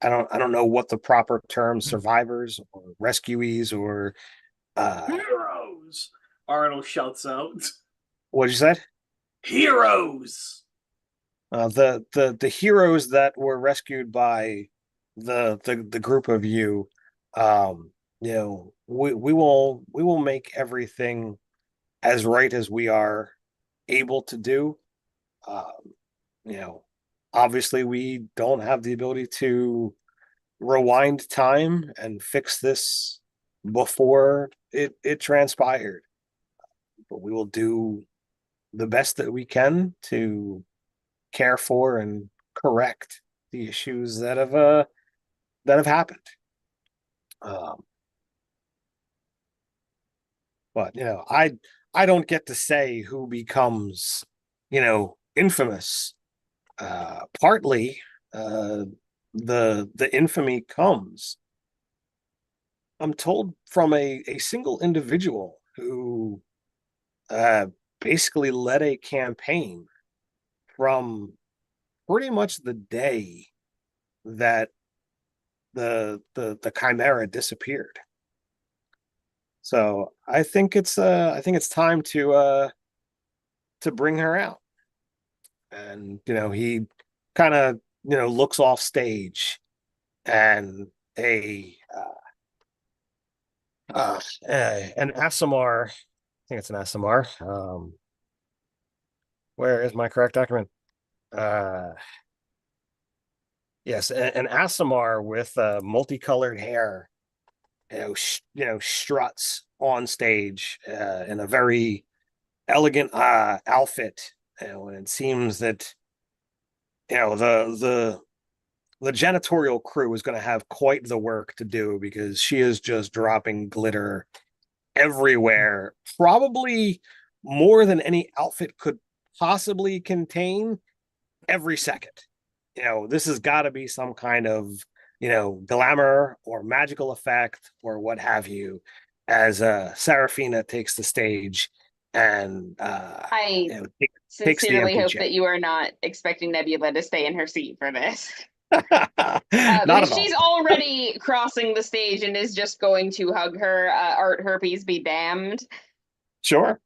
I don't know what the proper term, survivors or rescuees, or Heroes! Arnold shouts out. what you said? Heroes! The heroes that were rescued by the group of you. We will make everything as right as we are able to do. um you know Obviously we don't have the ability to rewind time and fix this before it transpired, but we will do the best that we can to care for and correct the issues that have happened. Um, but I don't get to say who becomes infamous. Partly, the infamy comes, I'm told, from a single individual who uh, basically led a campaign from pretty much the day that the chimera disappeared. So I think it's time to bring her out. And he kind of looks off stage, and An Asimar, I think it's an Asimar. Where is my correct document? Uh, yes, an Asimar with multicolored hair, struts on stage in a very elegant outfit. And it seems that the janitorial crew is going to have quite the work to do because she is just dropping glitter everywhere, probably more than any outfit could possibly contain every second. This has got to be some kind of, glamour or magical effect or what have you, as Serafina takes the stage and I takes the sincerely empty hope chair. that you are not expecting Nebula to stay in her seat for this. Not Because at all. she's already crossing the stage and is just going to hug her. Art herpes be damned. Sure.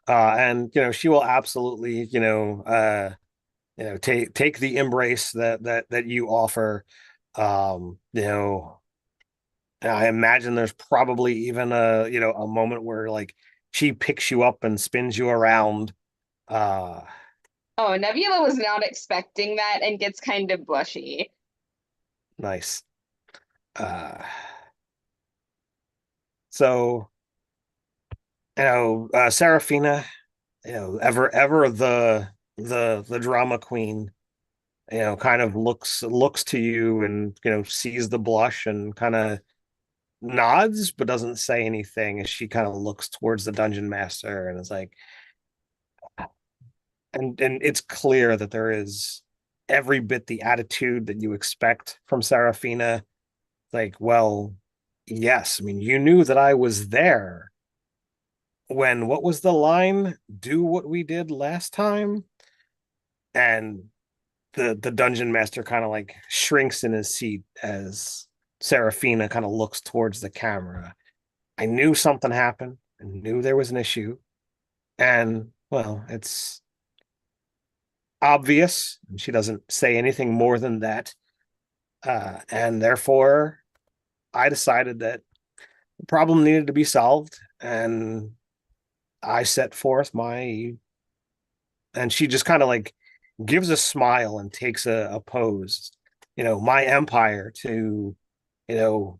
And she will absolutely take the embrace that you offer. I imagine there's probably even a moment where like she picks you up and spins you around. uh Oh, Nebula was not expecting that and gets kind of blushy. Nice. uh so Serafina, ever the drama queen, kind of looks to you and sees the blush and kind of nods but doesn't say anything as she kind of looks towards the dungeon master and is like, and it's clear that there is every bit the attitude that you expect from Serafina. Like, well, yes, I mean, you knew that I was there when, what was the line? Do what we did last time. And the dungeon master kind of like shrinks in his seat as Serafina kind of looks towards the camera. I knew something happened. I knew there was an issue. And well, it's obvious. And she doesn't say anything more than that. And therefore, I decided that the problem needed to be solved. And I set forth and she just kind of like gives a smile and takes a pose, my empire to, you know,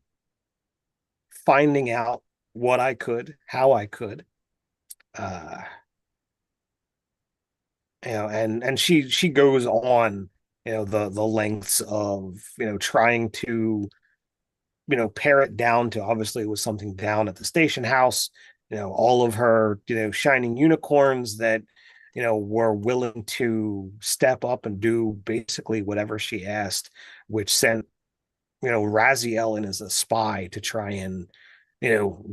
finding out what I could, how I could. Uh, and she goes on, the lengths of, trying to, pare it down to, obviously it was something down at the station house, all of her, shining unicorns that, were willing to step up and do basically whatever she asked, which sent, Raziel in as a spy to try and,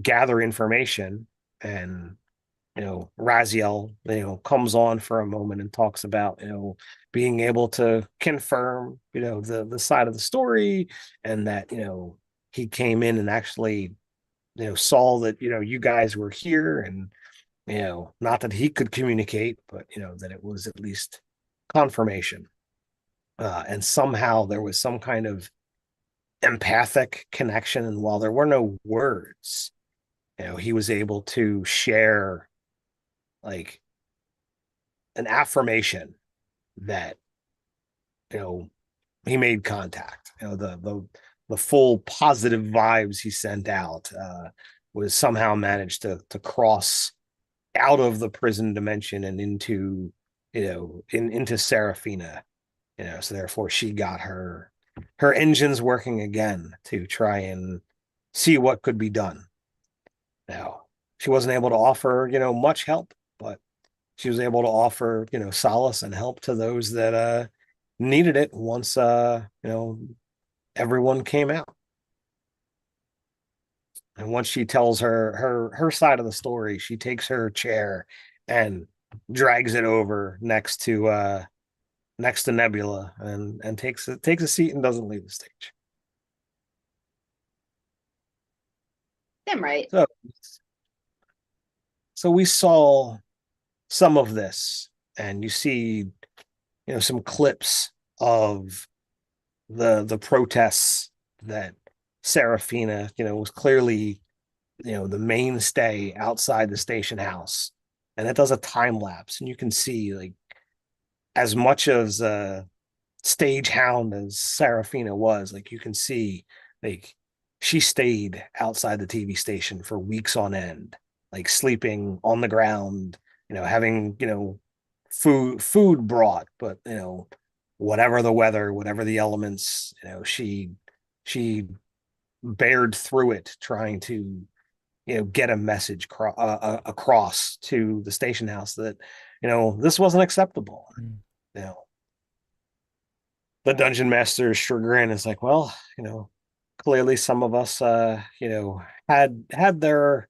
gather information. And Raziel, comes on for a moment and talks about, being able to confirm, the side of the story, and that, he came in and actually, saw that, you guys were here, and, not that he could communicate, but, that it was at least confirmation. And somehow there was some kind of empathic connection. And while there were no words, he was able to share like an affirmation that, you know he made contact. The full positive vibes he sent out was somehow managed to cross out of the prison dimension and into, into Serafina. So therefore she got her engines working again to try and see what could be done. Now, she wasn't able to offer, much help, but she was able to offer, solace and help to those that needed it once everyone came out. And once she tells her side of the story, she takes her chair and drags it over next to Nebula and takes a seat and doesn't leave the stage. Damn right. So we saw some of this, and you see, some clips of the protests that Serafina, was clearly, the mainstay outside the station house. And it does a time lapse, and you can see like as much as stage hound as Serafina was, like you can see like she stayed outside the TV station for weeks on end, like sleeping on the ground, having, food brought, but whatever the weather, whatever the elements, she bared through it trying to get a message across to the station house that this wasn't acceptable. you know the dungeon master's chagrin is like, well, clearly some of us had their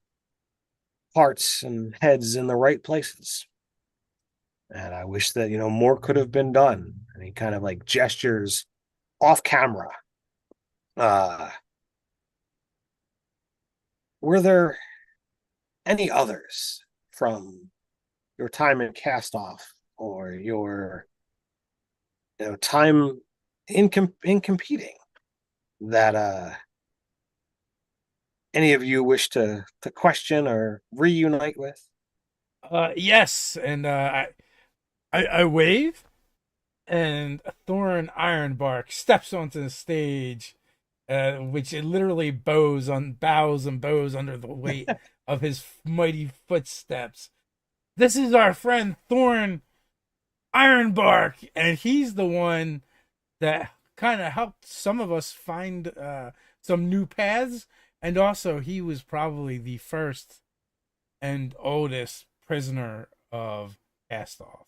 hearts and heads in the right places, and I wish that more could have been done. And he kind of like gestures off camera. uh were there any others from your time in cast off, or your time in competing, that any of you wish to question or reunite with? Yes, and I wave, and Thorin Ironbark steps onto the stage, which it literally bows and bows under the weight of his mighty footsteps. This is our friend Thorin Ironbark, and he's the one that kind of helped some of us find some new paths, and also he was probably the first and oldest prisoner of Castoff.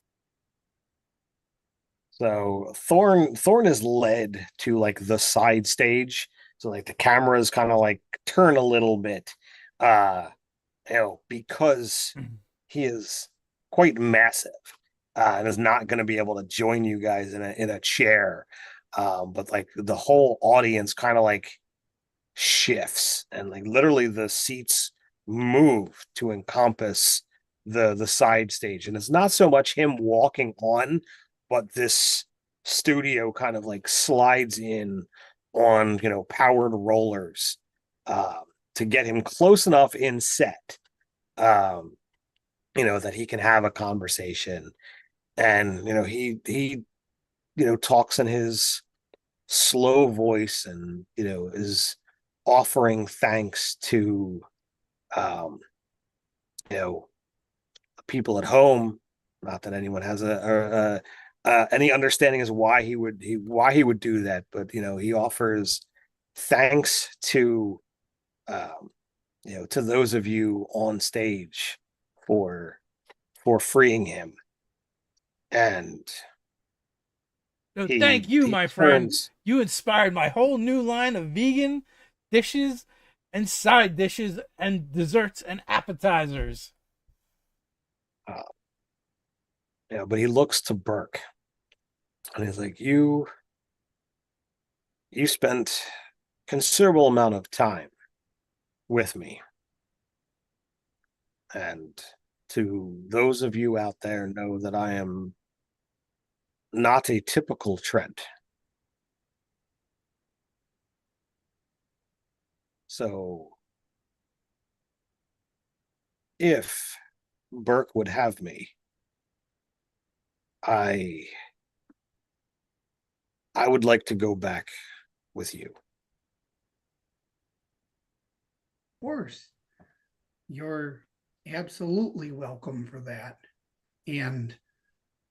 So Thorn is led to like the side stage. So like the cameras kind of like turn a little bit. Because he is quite massive, and is not going to be able to join you guys in a chair. But like the whole audience kind of like shifts, and like literally the seats move to encompass the side stage. And it's not so much him walking on, but this studio kind of like slides in on powered rollers, to get him close enough in set, that he can have a conversation. And he talks in his slow voice, and is offering thanks to um you know people at home. Not that anyone has any understanding as why he would do that, but he offers thanks to um to those of you on stage for freeing him. And So thank you, he my friend. turns. You inspired my whole new line of vegan dishes and side dishes and desserts and appetizers. uh, but he looks to Burke, and he's like, you spent considerable amount of time with me, and to those of you out there, know that I am not a typical Trent. So if Burke would have me, I would like to go back with you. Of course, you're absolutely welcome for that. And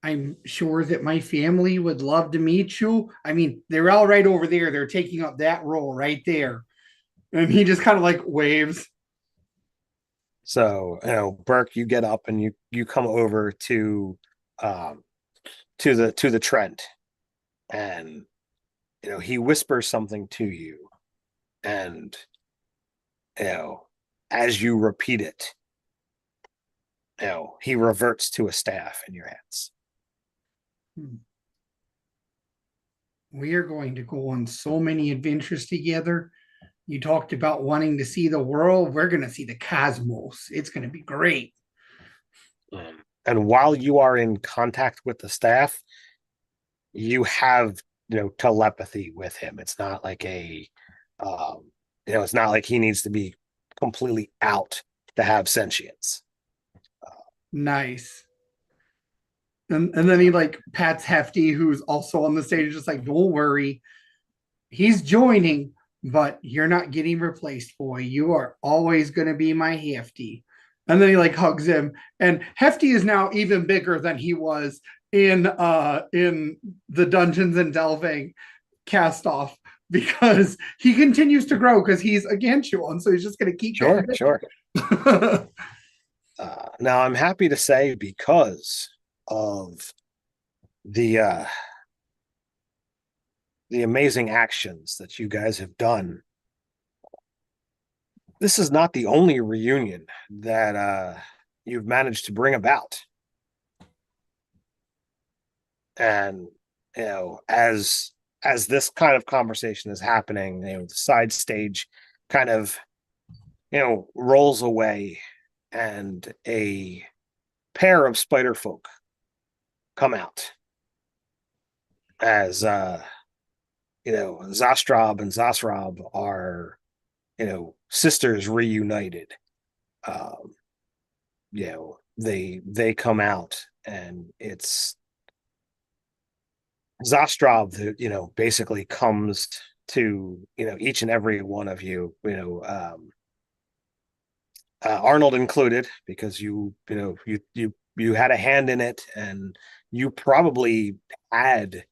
I'm sure that my family would love to meet you. I mean, they're all right over there. They're taking up that role right there. And he just kind of like waves. So, Burke, you get up and you come over um to the Trent, and he whispers something to you, and you know as you repeat it, he reverts to a staff in your hands. We are going to go on so many adventures together. You talked about wanting to see the world. We're going to see the cosmos. It's going to be great. And while you are in contact with the staff, you have telepathy with him. It's not like a It's not like he needs to be completely out to have sentience. Nice. And then he like pats Hefty, who's also on the stage, just like, don't worry, he's joining, but you're not getting replaced, boy. You are always going to be my Hefty. And then he like hugs him, and Hefty is now even bigger than he was in the Dungeons and Delving cast off, because he continues to grow because he's a Ganchuan, so he's just going to keep Sure. Now I'm happy to say, because of the amazing actions that you guys have done, this is not the only reunion that you've managed to bring about. And as this kind of conversation is happening, the side stage kind of rolls away, and a pair of spider folk come out as Zastrab and Zasrab are sisters reunited. They come out, and it's Zastrab that basically comes to each and every one of you, Arnold included, because you had a hand in it, and you probably had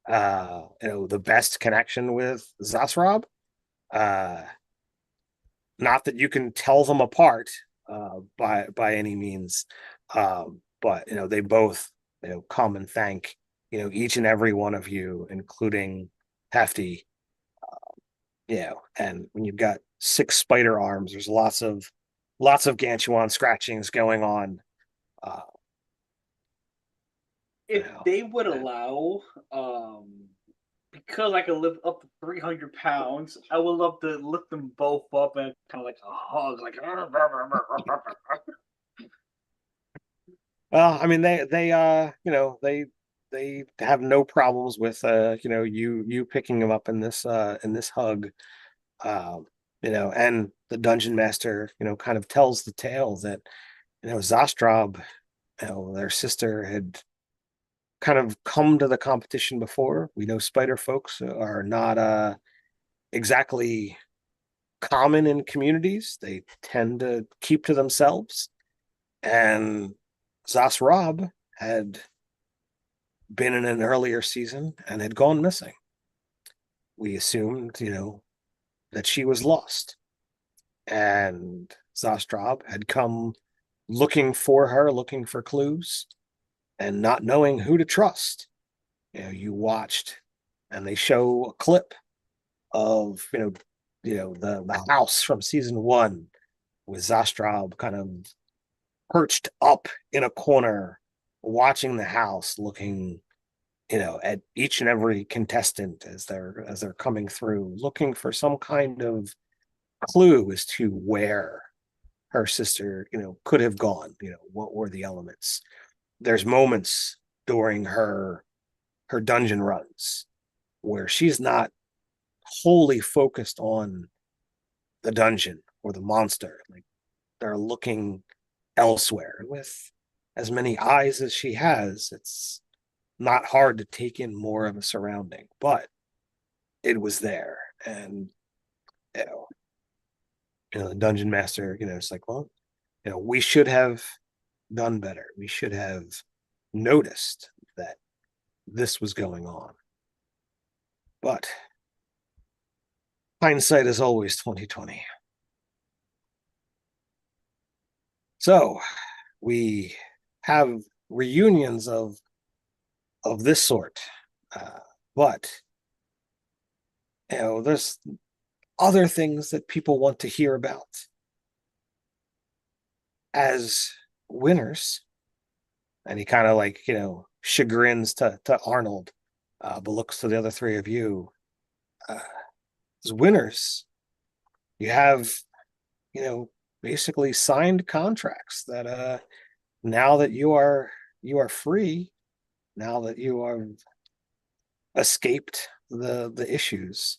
the best connection with Zasrab. Not that you can tell them apart by any means, but they both come and thank each and every one of you, including Hefty. And when you've got 6 spider arms, there's lots of Ganchuan scratchings going on. If they would allow, because I can lift up to 300 pounds, I would love to lift them both up and kind of like a hug, like. Well, I mean, they have no problems with you picking them up in this hug. And the dungeon master kind of tells the tale that Zastrab, their sister, had kind of come to the competition before. We know spider folks are not exactly common in communities. They tend to keep to themselves, and Zasrab had been in an earlier season and had gone missing. We assumed that she was lost, and Zastrab had come looking for her, looking for clues, and not knowing who to trust. You watched, and they show a clip of the house from season 1, with Zastrab kind of perched up in a corner, watching the house, looking at each and every contestant as they're coming through, looking for some kind of clue as to where her sister could have gone. What were the elements? There's moments during her dungeon runs where she's not wholly focused on the dungeon or the monster. Like, they're looking elsewhere. With as many eyes as she has, it's not hard to take in more of a surrounding, but it was there. And the dungeon master it's like, well, we should have done better. We should have noticed that this was going on. But hindsight is always 2020. So we have reunions of this sort, but there's other things that people want to hear about. As winners, and he kind of like chagrins to Arnold, but looks to the other 3 of you. As winners, you have basically signed contracts that now that you are free, now that you are escaped the issues,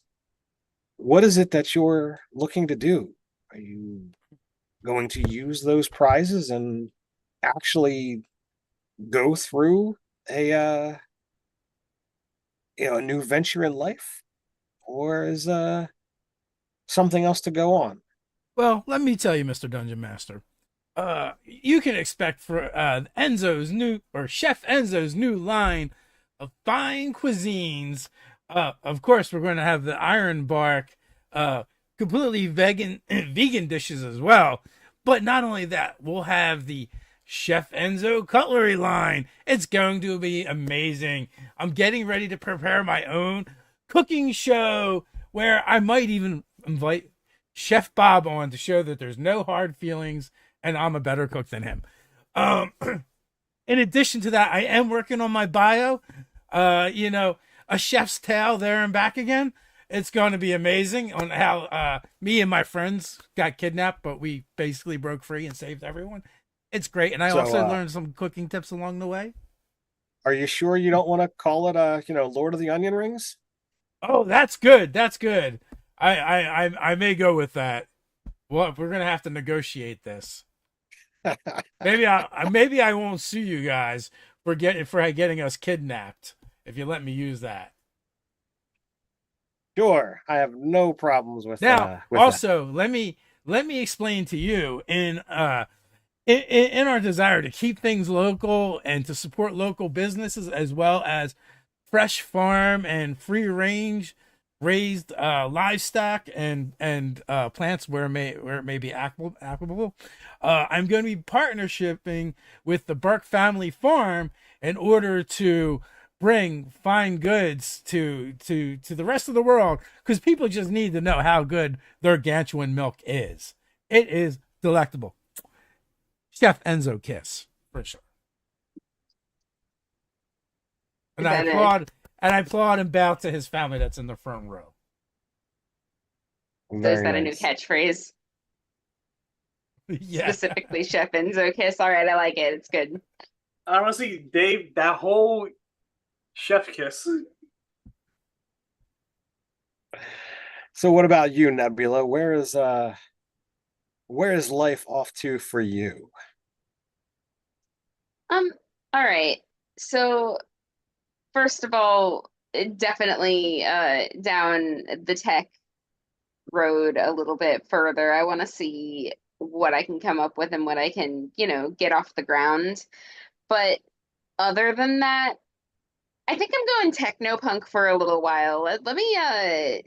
what is it that you're looking to do? Are you going to use those prizes and actually go through a new venture in life, or is something else to go on? Well, let me tell you, Mr. Dungeon Master. You can expect for Enzo's new or Chef Enzo's new line of fine cuisines. Of course, we're going to have the Iron Bark, completely vegan vegan dishes as well. But not only that, we'll have the Chef Enzo cutlery line. It's going to be amazing. I'm getting ready to prepare my own cooking show where I might even invite Chef Bob on to show that there's no hard feelings and I'm a better cook than him. Um, in addition to that, I am working on my bio. A chef's tale there and back again. It's going to be amazing on how me and my friends got kidnapped, but we basically broke free and saved everyone. It's great, and I So, also learned some cooking tips along the way. are you sure you don't want to call it Lord of the Onion Rings? Oh, that's good. That's good. I may go with that. Well, we're gonna have to negotiate this. Maybe I won't sue you guys for getting us kidnapped if you let me use that. Sure, I have no problems with Now, with that. also let me explain to you in our desire to keep things local and to support local businesses as well as fresh farm and free range raised livestock and plants where it may be applicable. I'm going to be partnershiping with the Burke Family Farm in order to bring fine goods to the rest of the world because people just need to know how good their Gargantuan milk is. It is delectable. Chef Enzo kiss for sure. And Is I that it? applaud and bow to his family that's in the front row. So is Very that a new nice. catchphrase? Yeah. Specifically Chef Enzo kiss. All right, I like it. It's good. Honestly, Dave, that whole chef kiss. So, what about you, Nebula? Where is life off to for you? Um, all right. So first of all, definitely down the tech road a little bit further. I want to see what I can come up with and what I can, get off the ground. But other than that, I think I'm going techno-punk for a little while. Let me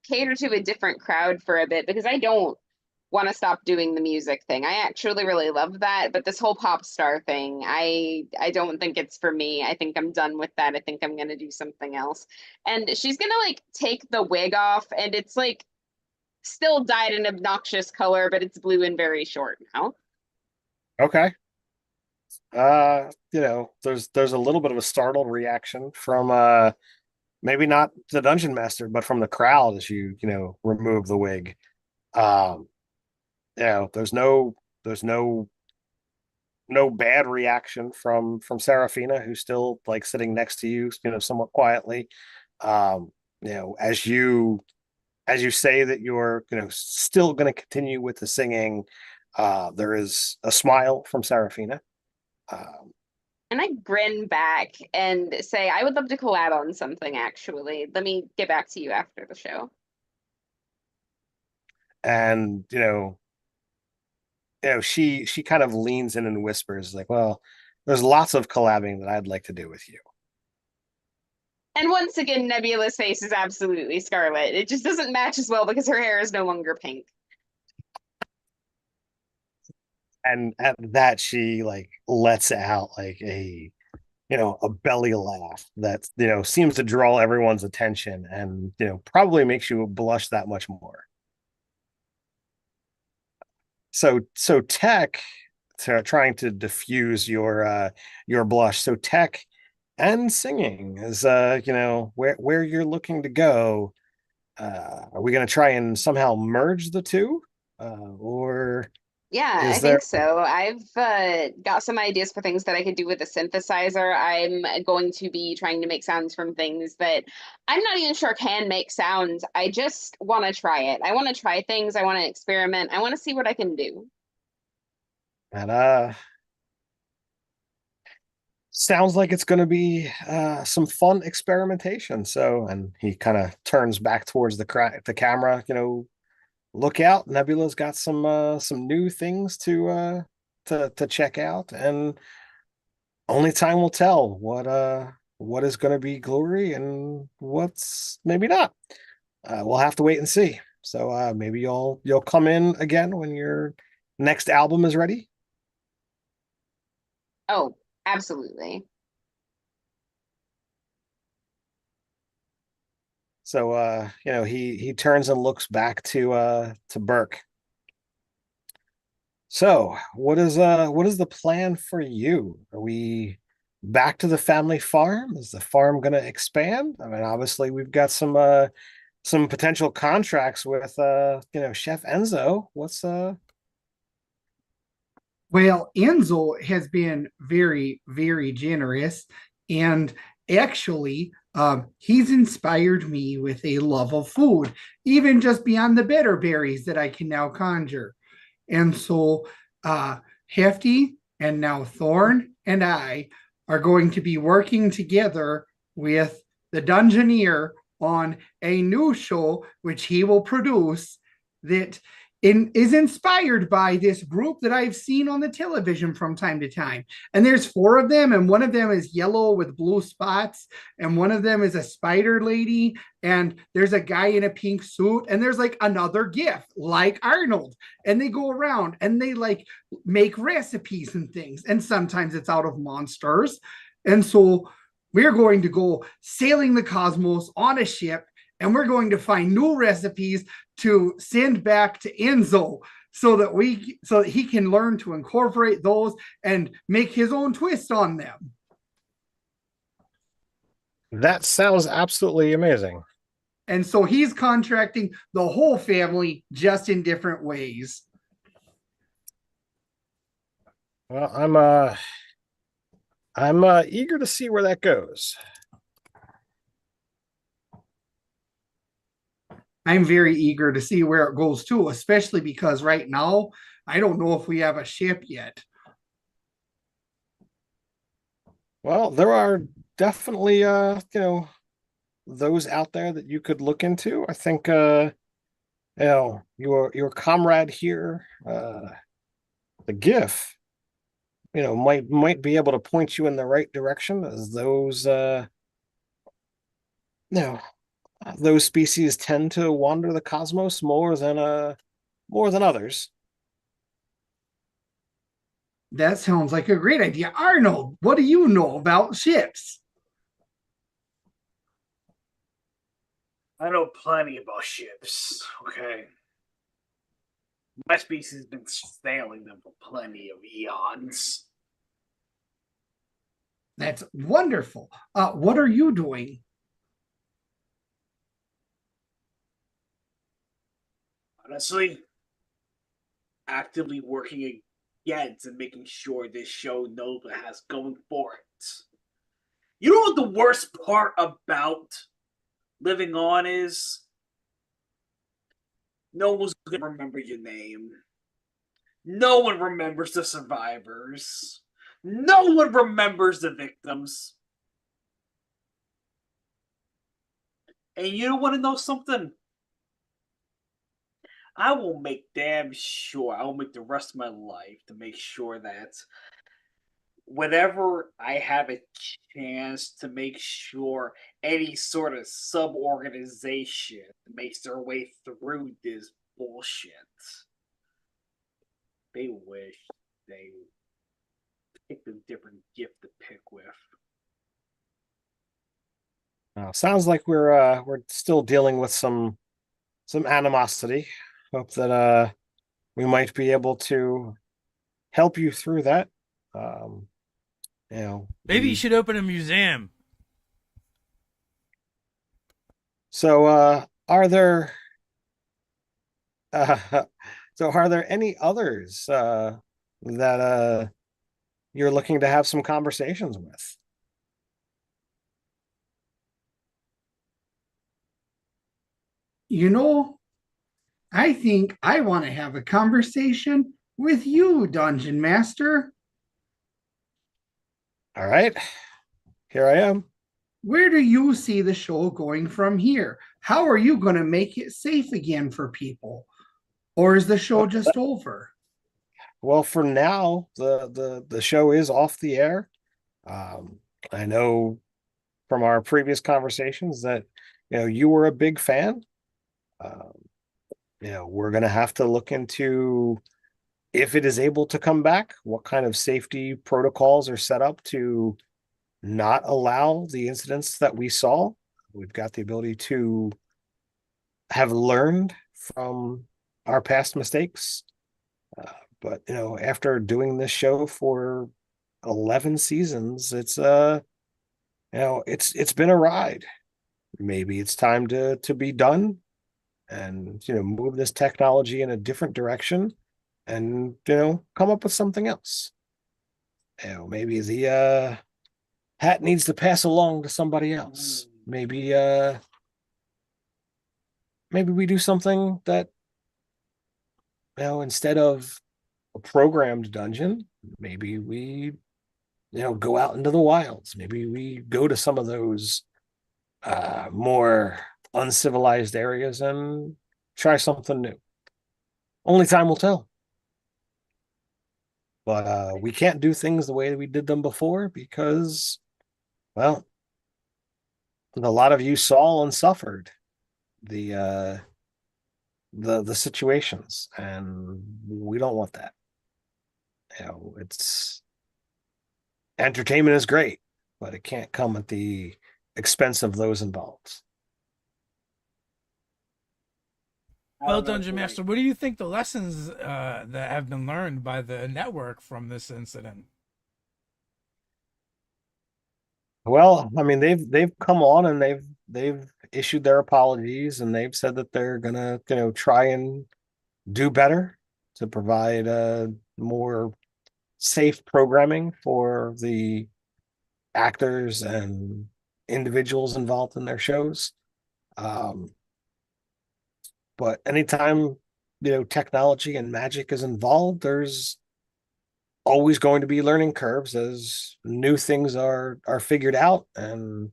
cater to a different crowd for a bit because I don't want to stop doing the music thing. I actually really love that, but this whole pop star thing, I don't think it's for me. I think I'm done with that. I think I'm gonna do something else. And she's gonna like take the wig off, and it's like still dyed an obnoxious color, but it's blue and very short now. Okay. There's a little bit of a startled reaction from maybe not the dungeon master, but from the crowd as you remove the wig. Um, there's no bad reaction from Serafina, who's still like sitting next to you, somewhat quietly. As you say that you're still going to continue with the singing, there is a smile from Serafina. Um, And I grin back and say, I would love to collab on something actually. Let me get back to you after the show. and she kind of leans in and whispers like, well, there's lots of collabing that I'd like to do with you. And once again, Nebula's face is absolutely scarlet. It just doesn't match as well because her hair is no longer pink. And at that, she like lets out like a belly laugh that seems to draw everyone's attention and probably makes you blush that much more. So Tech, trying to diffuse your blush. So Tech and singing is where you're looking to go. Are we going to try and somehow merge the two, or Yeah, I Is there? think so. I've got some ideas for things that I could do with a synthesizer. I'm going to be trying to make sounds from things that I'm not even sure can make sounds. I just want to try it. I want to try things. I want to experiment. I want to see what I can do. And sounds like it's going to be some fun experimentation. So, and he kind of turns back towards the camera. Look out, Nebula's got some new things to check out, and only time will tell what is going to be glory and what's maybe not. We'll have to wait and see. So maybe you'll come in again when your next album is ready. Oh, absolutely. So he turns and looks back to Burke. So what is the plan for you? Are we back to the family farm? Is the farm gonna expand? I mean, obviously we've got some potential contracts with Chef Enzo. What's Well, Enzo has been very, very generous, and actually, he's inspired me with a love of food, even just beyond the bitter berries that I can now conjure. And so, Hefty and now Thorn and I are going to be working together with the Dungeoneer on a new show, which he will produce that is inspired by this group that I've seen on the television from time to time. And there's four of them, and one of them is yellow with blue spots, and one of them is a spider lady, and there's a guy in a pink suit, and there's like another gift like Arnold. And they go around and they like make recipes and things. And sometimes it's out of monsters. And so we're going to go sailing the cosmos on a ship, and we're going to find new recipes to send back to Enzo so that he can learn to incorporate those and make his own twist on them. That sounds absolutely amazing. And so he's contracting the whole family just in different ways. Well, I'm eager to see where that goes. I'm very eager to see where it goes too, especially because right now I don't know if we have a ship yet. Well, there are definitely those out there that you could look into. I think your comrade here, the GIF, might be able to point you in the right direction, as you know those species tend to wander the cosmos more than others. That sounds like a great idea. Arnold, what do you know about ships? I know plenty about ships, okay? My species has been sailing them for plenty of eons. That's wonderful. What are you doing? Honestly, actively working against and making sure this show knows what it has going for it. You know what the worst part about living on is? No one's gonna remember your name. No one remembers the survivors. No one remembers the victims. And you don't want to know something? I will make damn sure, I will make the rest of my life to make sure that whenever I have a chance to make sure any sort of sub organization makes their way through this bullshit, they wish they picked a different gift to pick with. Sounds like we're still dealing with some animosity. Hope that we might be able to help you through that. Um, Maybe you should open a museum. So are there So are there any others that you're looking to have some conversations with? You know, I think I want to have a conversation with you, Dungeon Master. All right, here I am. Where do you see the show going from here? How are you going to make it safe again for people? Or is the show just over? Well, for now, the show is off the air. Um, I know from our previous conversations that you were a big fan. Um, we're going to have to look into if it is able to come back, what kind of safety protocols are set up to not allow the incidents that we saw. We've got the ability to have learned from our past mistakes. But after doing this show for 11 seasons, it's been a ride. Maybe it's time to be done and move this technology in a different direction and come up with something else. Maybe the hat needs to pass along to somebody else. Maybe we do something that instead of a programmed dungeon, maybe we go out into the wilds. Maybe we go to some of those more uncivilized areas and try something new. Only time will tell. But we can't do things the way we did them before because, well, a lot of you saw and suffered the the situations, and we don't want that. It's entertainment is great, but it can't come at the expense of those involved. Well, Dungeon Master, what do you think the lessons that have been learned by the network from this incident? Well, I mean, they've come on and they've issued their apologies and they've said that they're gonna try and do better to provide more safe programming for the actors and individuals involved in their shows. Um, but anytime technology and magic is involved, there's always going to be learning curves as new things are figured out, and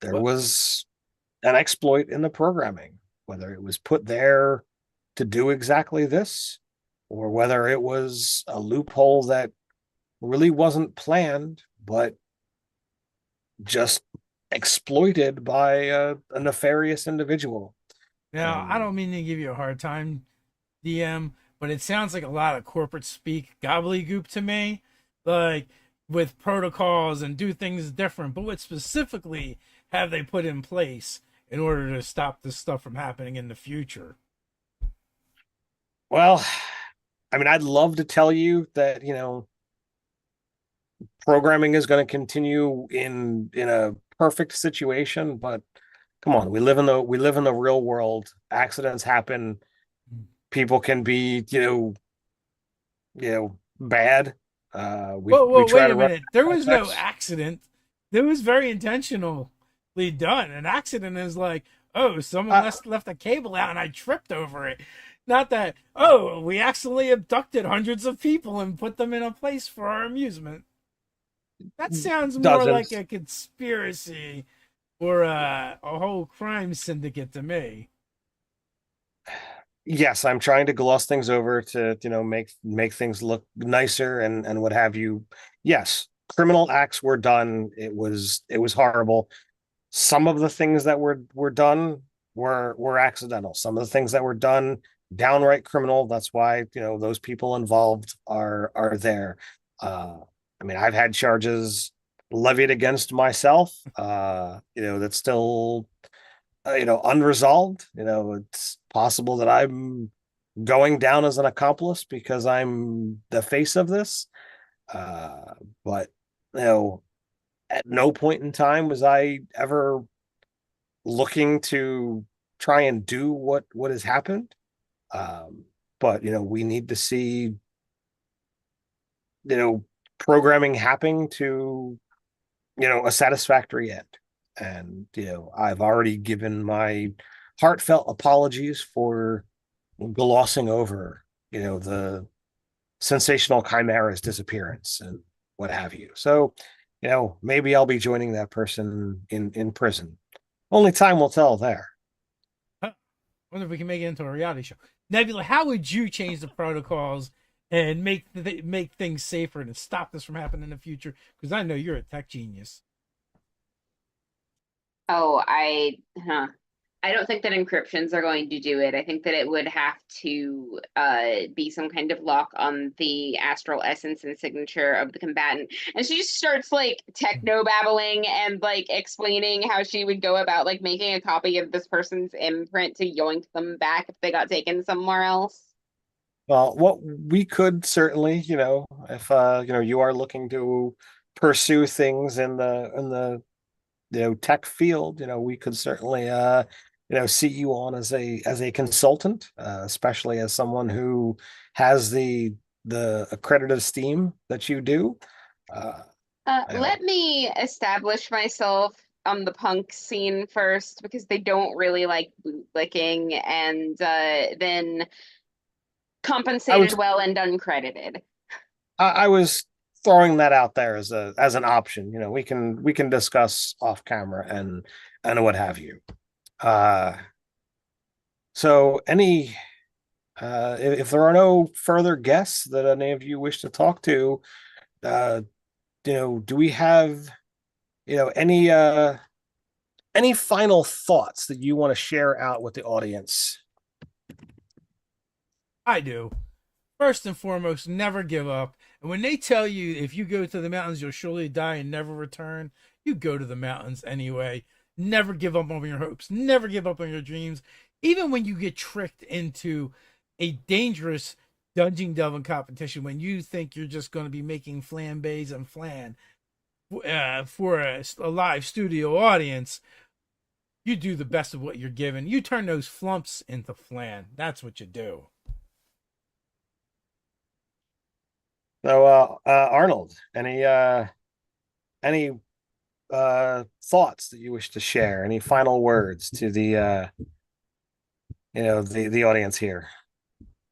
there was an exploit in the programming, whether it was put there to do exactly this or whether it was a loophole that really wasn't planned but just exploited by a nefarious individual. Now, I And don't mean to give you a hard time, DM, but it sounds like a lot of corporate speak gobbledygook to me, like with protocols and do things different. But what specifically have they put in place in order to stop this stuff from happening in the future? well, I mean, I'd love to tell you that programming is going to continue in a perfect situation, but come on, we live in the real world. Accidents happen. People can be bad. We Whoa, we whoa, try wait to a run minute. There was no effects. accident. It was very intentionally done. An accident is like, oh, someone Uh, left a cable out and I tripped over it. Not that, oh, we accidentally abducted hundreds of people and put them in a place for our amusement. That sounds more like Dozens. a conspiracy or a whole crime syndicate to me. Yes, I'm trying to gloss things over to make things look nicer and what have you. Yes, criminal acts were done. It was horrible. Some of the things that were done were accidental. Some of the things that were done downright criminal. That's why those people involved are there. Uh, I mean, I've had charges levied against myself. That's still unresolved. It's possible that I'm going down as an accomplice because I'm the face of this. Uh, but at no point in time was I ever looking to try and do what has happened. But we need to see programming happening to a satisfactory end. And I've already given my heartfelt apologies for glossing over the sensational chimera's disappearance and what have you. So maybe I'll be joining that person in prison. Only time will tell there. Huh. Wonder if we can make it into a reality show. Nebula, how would you change the protocols and make things safer and stop this from happening in the future? Because I know you're a tech genius. Oh, I don't think that encryptions are going to do it. I think that it would have to be some kind of lock on the astral essence and signature of the combatant. And she just starts like techno babbling and like explaining how she would go about like making a copy of this person's imprint to yoink them back if they got taken somewhere else. Well, what we could certainly, if you are looking to pursue things in the tech field, we could certainly see you on as a consultant, especially as someone who has the accredited esteem that you do. Let me establish myself on the punk scene first because they don't really like bootlicking, and then compensated well and uncredited. I was throwing that out there as an option. We can discuss off camera and what have you. So if there are no further guests that any of you wish to talk to, do we have any final thoughts that you want to share out with the audience? I do. First and foremost, never give up. And when they tell you if you go to the mountains, you'll surely die and never return, you go to the mountains anyway. Never give up on your hopes. Never give up on your dreams. Even when you get tricked into a dangerous dungeon delving competition, when you think you're just going to be making flambés and flan for a live studio audience, you do the best of what you're given. You turn those flumps into flan. That's what you do. So, Arnold, any thoughts that you wish to share? Any final words to the audience here?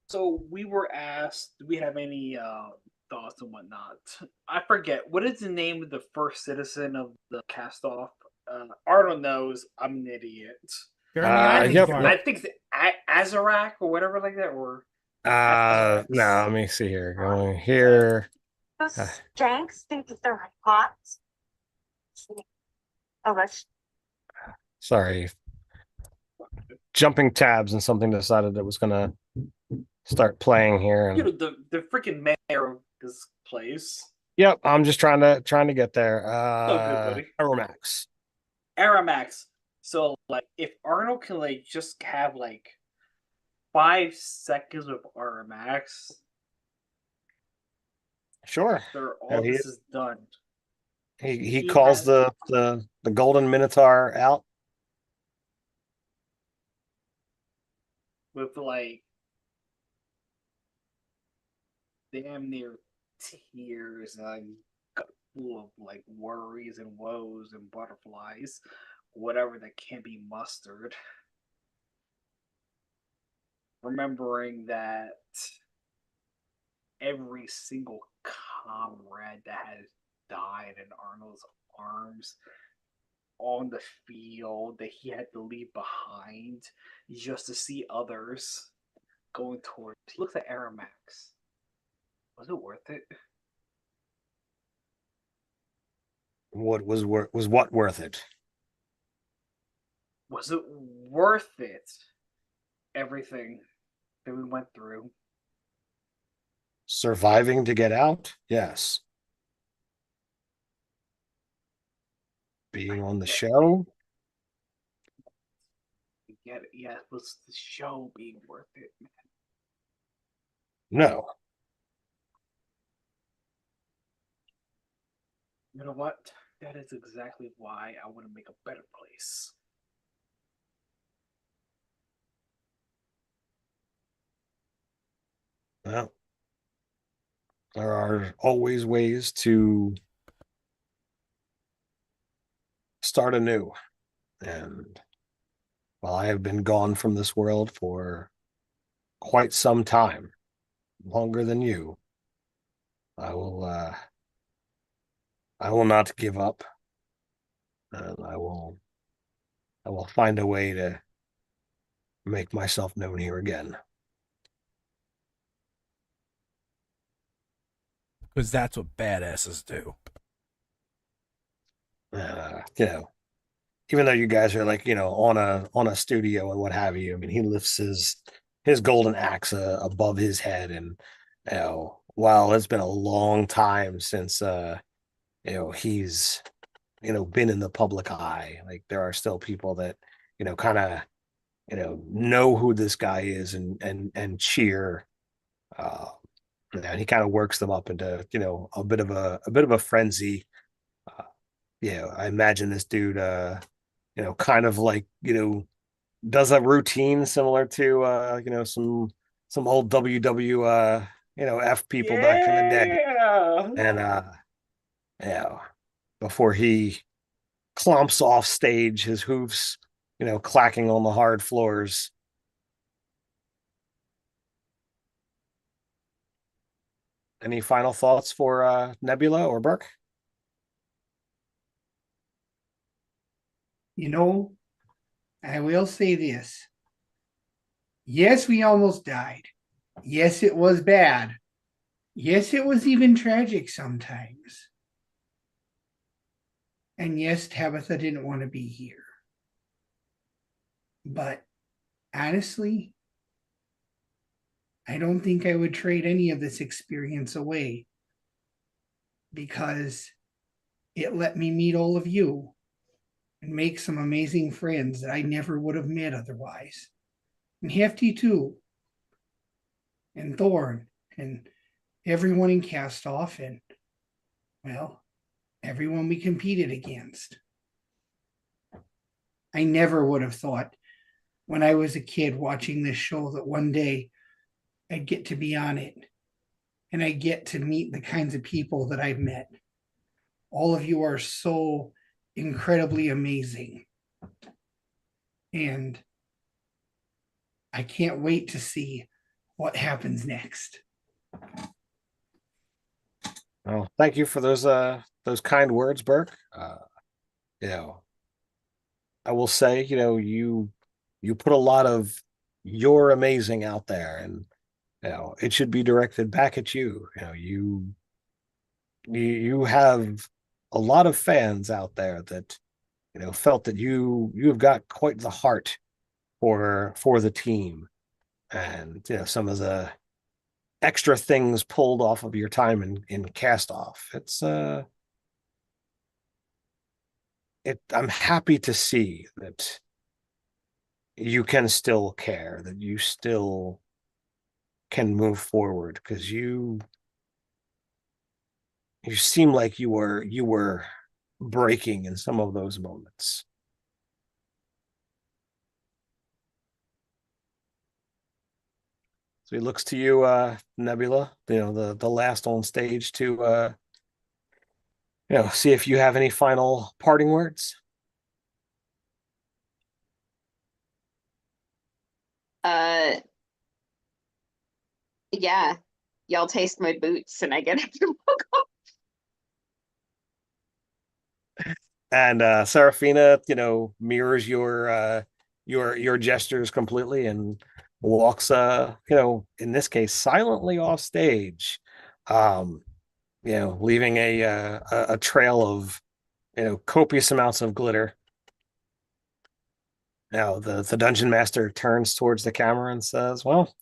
So we were asked, do we have any thoughts and whatnot? I forget, what is the name of the first citizen of the cast off? Arnold knows. I'm an idiot. Jeremy I think, Ironside. I think it's Azarak or whatever like that, or No, let me see here. Going here. Those janks think that they're hot. Oh, that's Sorry. Jumping tabs and something decided that was gonna start playing here. And the freaking mayor of this place. yep, I'm just trying to get there. So good, buddy. Aromax. Aramax. So like if Arnold can like just have like 5 seconds of Aramax, Sure. all this is done. He calls the golden minotaur out. With like damn near tears and full of like worries and woes and butterflies, whatever that can't be mustered. Remembering that every single comrade that has died in Arnold's arms on the field that he had to leave behind just to see others going towards. He looks at Aramax. Was it worth it? What was what worth it? Was it worth it? Everything that we went through. Surviving to get out? Yes. Being on the show? Yeah, was the show being worth it, man? No. You know what? That is exactly why I want to make a better place. Well, there are always ways to start anew. And while I have been gone from this world for quite some time, longer than you, I will not give up. And I will find a way to make myself known here again. Because that's what badasses do. You know, even though you guys are like, on a studio and what have you, I mean, he lifts his golden axe above his head, and while it's been a long time since he's been in the public eye, like there are still people that kind of know who this guy is and cheer. And he kind of works them up into a bit of a frenzy. I imagine this dude kind of like does a routine similar to some old WWF people back in the day, and before he clomps off stage, his hoofs clacking on the hard floors. Any final thoughts for Nebula or Burke? I will say this. Yes, we almost died. Yes, it was bad. Yes, it was even tragic sometimes. And yes, Tabitha didn't want to be here. But honestly, I don't think I would trade any of this experience away, because it let me meet all of you and make some amazing friends that I never would have met otherwise. And Hefty too. And Thorn and everyone in Castoff, and well, everyone we competed against. I never would have thought when I was a kid watching this show that one day I'd get to be on it and I get to meet the kinds of people that I've met. All of you are so incredibly amazing. And I can't wait to see what happens next. Well, thank you for those kind words, Burke. I will say, you put a lot of "you're amazing" out there, and it should be directed back at you. You have a lot of fans out there that felt that you've got quite the heart for the team, and some of the extra things pulled off of your time in cast off. I'm happy to see that you can still care, that you still can move forward, because you seem like you were breaking in some of those moments. So he looks to you, Nebula, the last on stage, to see if you have any final parting words. Yeah. Y'all taste my boots and I get to walk off. And Serafina, mirrors your gestures completely and walks, in this case, silently off stage, leaving a trail of, copious amounts of glitter. Now the dungeon master turns towards the camera and says, "Well,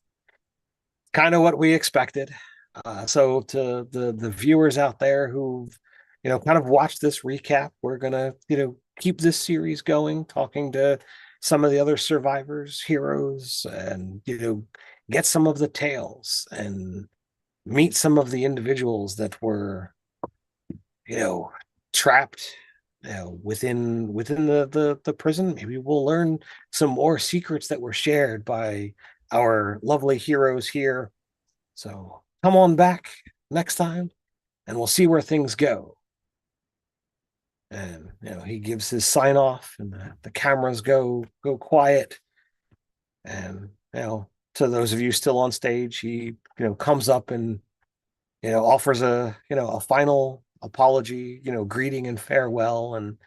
kind of what we expected." So to the viewers out there who've kind of watched this recap, we're gonna keep this series going, talking to some of the other survivors, heroes, and get some of the tales and meet some of the individuals that were trapped within the prison. Maybe we'll learn some more secrets that were shared by our lovely heroes here So come on back next time and we'll see where things go. And he gives his sign off, and the cameras go quiet. And to those of you still on stage, he comes up and offers a final apology, greeting and farewell, and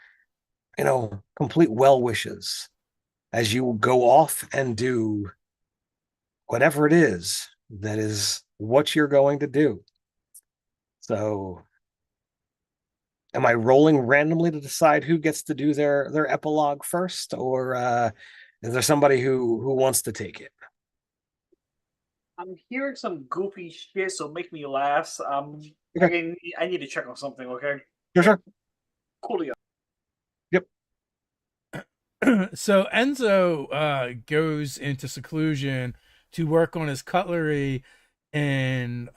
complete well wishes as you go off and do whatever it is that is what you're going to do. So am I rolling randomly to decide who gets to do their epilogue first, or is there somebody who wants to take it? I'm hearing some goofy shit, so make me laugh. Okay. I need to check on something. Okay. Sure. Coolio. Yep. So Enzo goes into seclusion to work on his cutlery and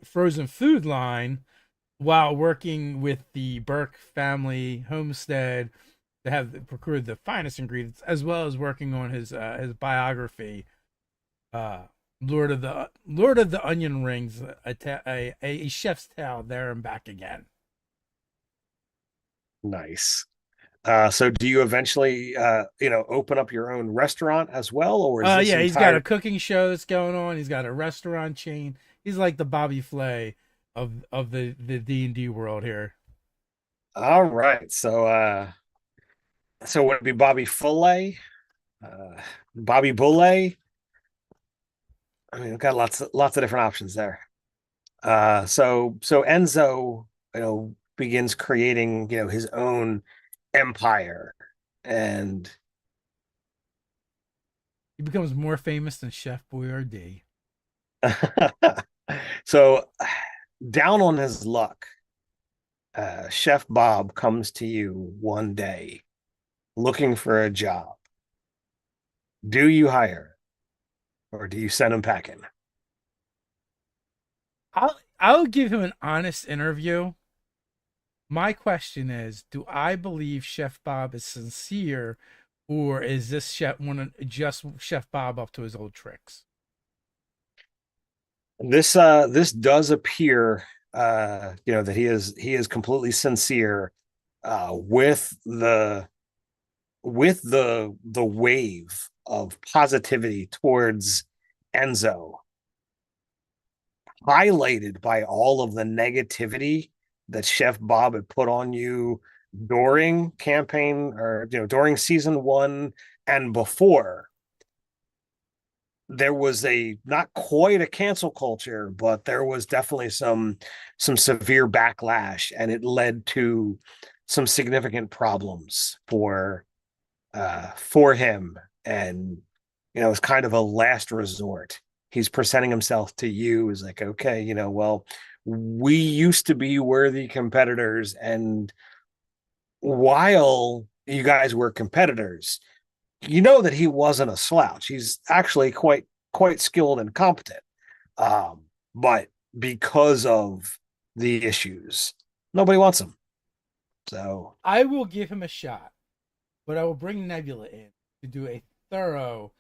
frozen food line while working with the Burke family homestead to have procured the finest ingredients, as well as working on his biography, Lord of the Onion Rings, a chef's tale there and back again. Nice. So do you eventually open up your own restaurant as well, or is this Yeah, he's got a cooking show that's going on. He's got a restaurant chain. He's like the Bobby Flay of the D&D world here. All right. So would it be Bobby Fullay? Bobby Bullay? I mean, we've got lots of different options there. So Enzo, begins creating, his own empire, and He becomes more famous than Chef Boyardee. so down on his luck, Chef Bob comes to you one day looking for a job. Do you hire, or do you send him packing? I'll give him an honest interview. My question is, do I believe Chef Bob is sincere, or is this just Chef Bob up to his old tricks? This does appear that he is completely sincere with the wave of positivity towards Enzo, highlighted by all of the negativity that Chef Bob had put on you during campaign, or during season 1 and before. There was not quite a cancel culture, but there was definitely some severe backlash, and it led to some significant problems for him. And it's kind of a last resort. He's presenting himself to you as like, okay, well, we used to be worthy competitors, and while you guys were competitors, that he wasn't a slouch. He's actually quite skilled and competent. But because of the issues, nobody wants him. So I will give him a shot, but I will bring Nebula in to do a thorough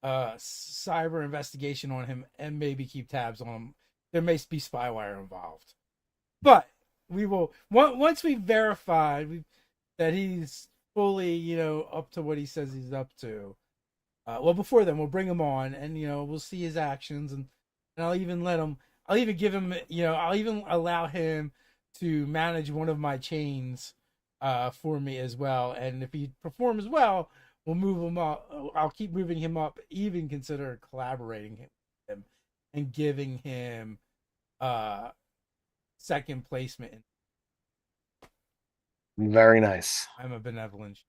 cyber investigation on him and maybe keep tabs on him. There may be spyware involved, but we will once we verify that he's fully up to what he says he's up to. Well, before then, we'll bring him on, and we'll see his actions, and I'll even give him I'll even allow him to manage one of my chains for me as well. And if he performs well, we'll move him up. I'll keep moving him up, even consider collaborating with him and giving him second placement. Very nice. I'm a benevolent.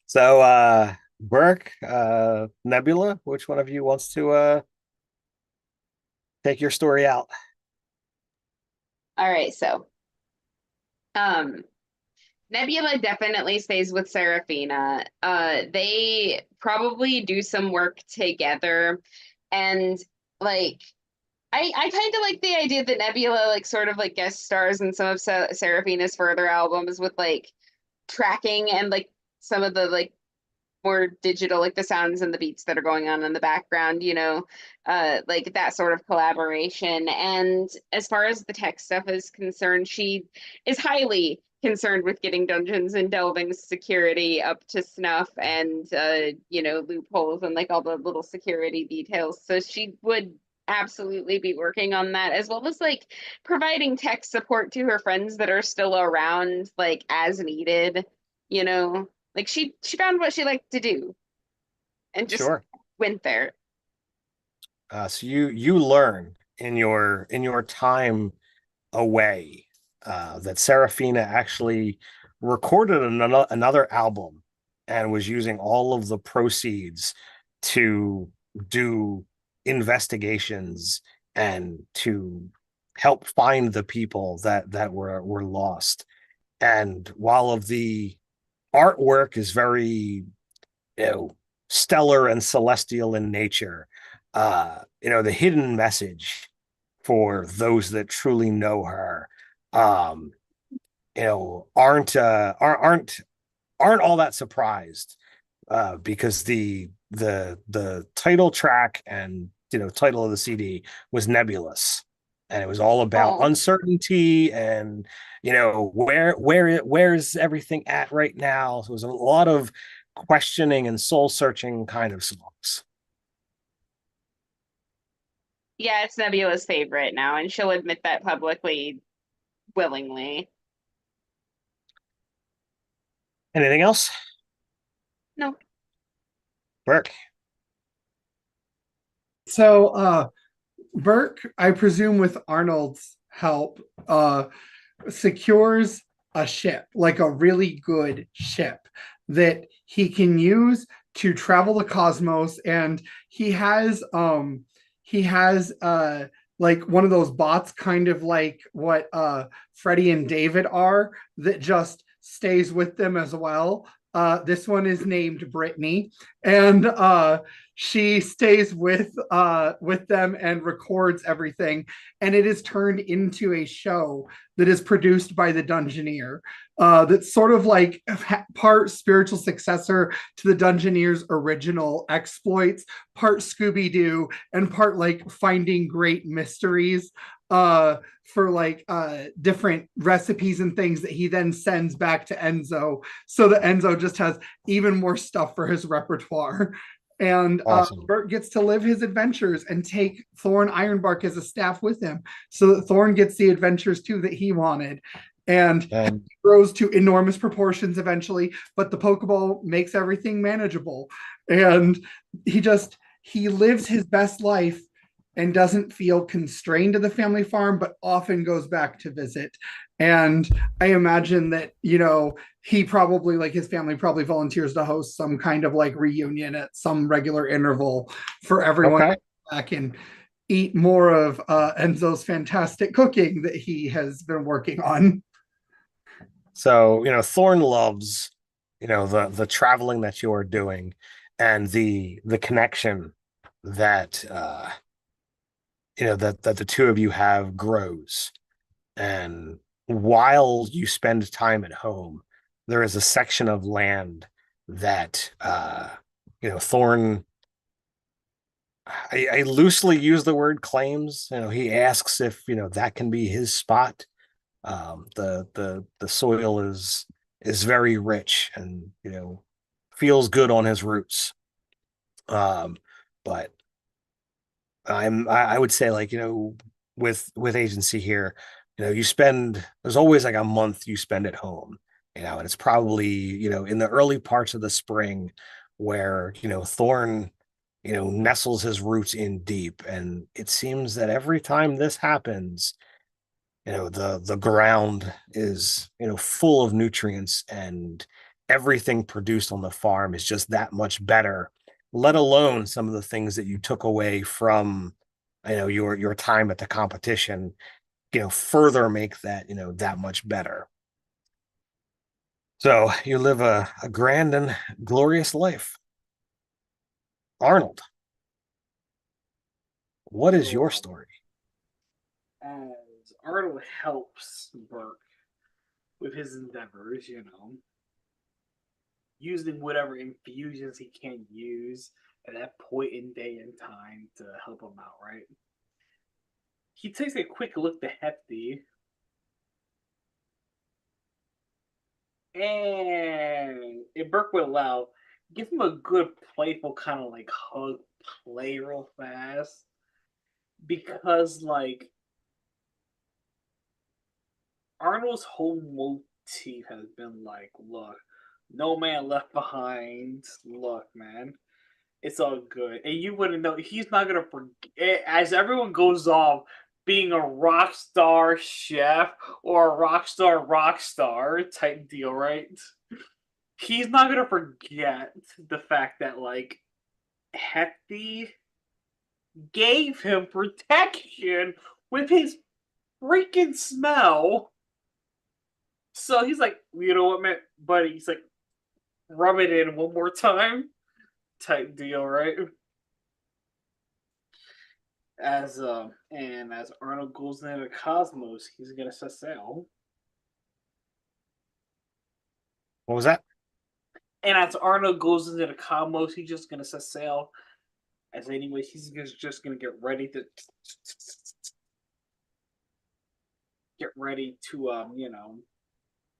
So Burke, Nebula, which one of you wants to take your story out? All right, so Nebula definitely stays with Serafina. They probably do some work together, and like I kind of like the idea that Nebula sort of guest stars in some of Serafina's further albums with tracking and some of the more digital, like the sounds and the beats that are going on in the background, like that sort of collaboration. And as far as the tech stuff is concerned, she is highly concerned with getting Dungeons and Delving's security up to snuff and loopholes and like all the little security details. So she would absolutely be working on that, as well as like providing tech support to her friends that are still around, like as needed, you know. Like she found what she liked to do and just Sure. went there. So you learn in your time away that Serafina actually recorded another album and was using all of the proceeds to do investigations and to help find the people that were lost. And while of the artwork is very, stellar and celestial in nature, the hidden message for those that truly know her, um, aren't all that surprised, because the title track and title of the CD was nebulous, and it was all about Oh, uncertainty and where's everything at right now. So it was a lot of questioning and soul searching kind of songs. yeah, it's Nebula's favorite now, and she'll admit that publicly willingly. Anything else, No. Burke? So Burke, I presume with Arnold's help, secures a ship, like a really good ship that he can use to travel the cosmos. And he has like one of those bots, kind of like what Freddie and David are, that just stays with them as well. This one is named Brittany, and she stays with them and records everything, and it is turned into a show that is produced by the Dungeoneer. That's sort of like part spiritual successor to the Dungeoneer's original exploits, part Scooby Doo, and part like finding great mysteries for like different recipes and things that he then sends back to Enzo, so that Enzo just has even more stuff for his repertoire. And Awesome. Bert gets to live his adventures and take Thorn Ironbark as a staff with him, so that Thorn gets the adventures too that he wanted. And grows to enormous proportions eventually, but the Pokeball makes everything manageable. And he lives his best life and doesn't feel constrained to the family farm, but often goes back to visit. And I imagine that, he probably, like his family probably volunteers to host some kind of like reunion at some regular interval for everyone to back and eat more of Enzo's fantastic cooking that he has been working on. So, Thorn loves, the traveling that you are doing, and the connection that that the two of you have grows. And while you spend time at home, there is a section of land that Thorn, I loosely use the word claims. He asks if that can be his spot. The soil is very rich and feels good on his roots. But I would say, like, with agency here, there's always like a month you spend at home, and it's probably in the early parts of the spring where Thorn nestles his roots in deep, and it seems that every time this happens, the ground is full of nutrients, and everything produced on the farm is just that much better, let alone some of the things that you took away from your time at the competition, further make that that much better. So you live a grand and glorious life. Arnold, what is your story? As Arnold helps Burke with his endeavors, using whatever infusions he can use at that point in day and time to help him out, right? He takes a quick look to Hefty. And if Burke would allow, give him a good playful kind of like hug play real fast. Because like Arnold's whole motif has been like, look, no man left behind. Look, man, it's all good. And you wouldn't know, he's not gonna forget as everyone goes off being a rock star chef or a rock star type deal, right? He's not gonna forget the fact that like Hefty gave him protection with his freaking smell. So he's like, you know what, man, buddy? He's like, rub it in one more time, type deal, right? As Arnold goes into the cosmos, he's gonna set sail. What was that? And as Arnold goes into the cosmos, he's just gonna set sail. As anyway, he's just gonna get ready to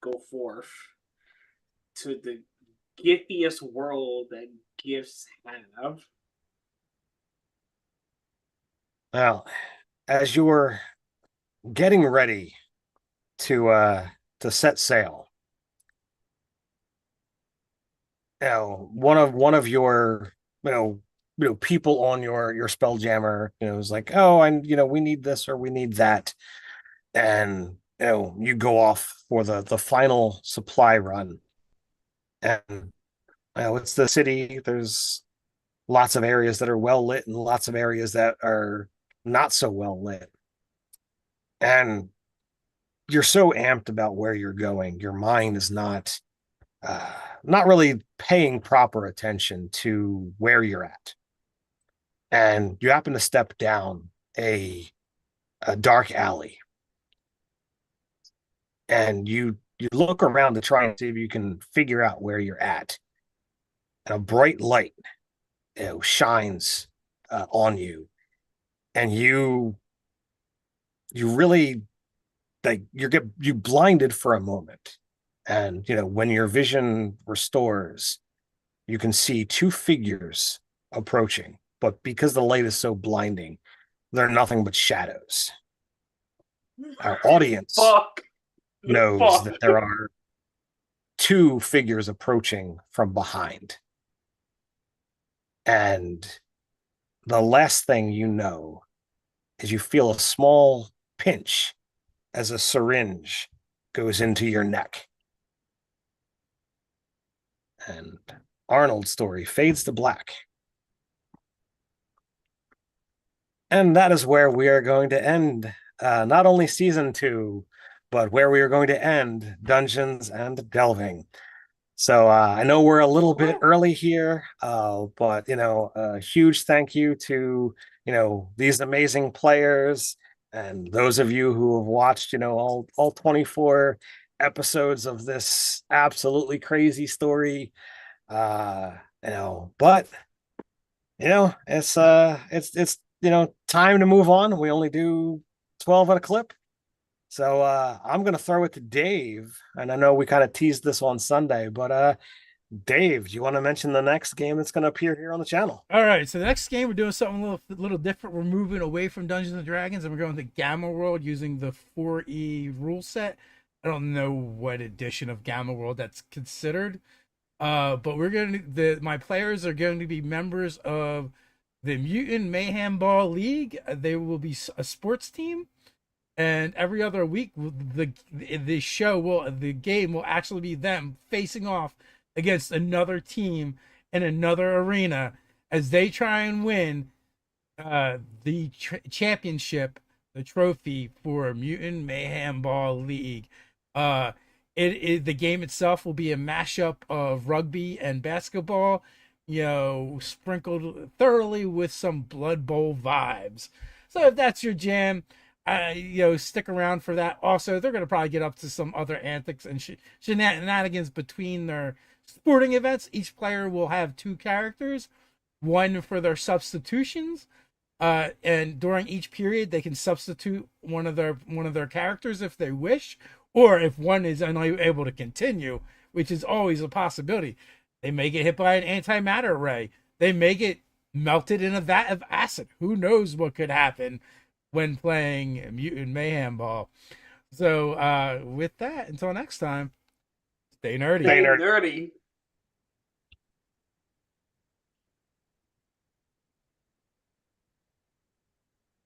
go forth to the giftiest world that gifts have. Well, as you were getting ready to set sail, one of your people on your spelljammer is like, oh, and we need this or we need that, and you go off for the final supply run, and it's the city. There's lots of areas that are well lit and lots of areas that are not so well lit, and you're so amped about where you're going, your mind is not really paying proper attention to where you're at, and you happen to step down a dark alley, and you look around to try and see if you can figure out where you're at, and a bright light shines on you, and you really like you blinded for a moment, and when your vision restores, you can see two figures approaching, but because the light is so blinding, they're nothing but shadows. Our audience knows that there are two figures approaching from behind, and the last thing you know is you feel a small pinch as a syringe goes into your neck. And Arnold's story fades to black. And that is where we are going to end not only season 2, but where we are going to end Dungeons and Delving. So I know we're a little bit early here, but a huge thank you to these amazing players and those of you who have watched all 24 episodes of this absolutely crazy story. But it's time to move on. We only do 12 at a clip. So I'm going to throw it to Dave. And I know we kind of teased this on Sunday, but Dave, do you want to mention the next game that's going to appear here on the channel? All right. So the next game, we're doing something a little different. We're moving away from Dungeons and Dragons, and we're going to Gamma World using the 4E rule set. I don't know what edition of Gamma World that's considered. But my players are going to be members of the Mutant Mayhem Ball League. They will be a sports team. And every other week, the game will actually be them facing off against another team in another arena as they try and win the championship, the trophy for Mutant Mayhem Ball League. The game itself will be a mashup of rugby and basketball, sprinkled thoroughly with some Blood Bowl vibes. So if that's your jam, stick around for that. Also, they're going to probably get up to some other antics and shenanigans between their sporting events, each player will have 2 characters, one for their substitutions. And during each period, they can substitute one of their characters if they wish, or if one is unable to continue, which is always a possibility. They may get hit by an antimatter ray. They may get melted in a vat of acid. Who knows what could happen when playing Mutant Mayhem Ball? So with that, until next time, stay nerdy. Stay nerdy.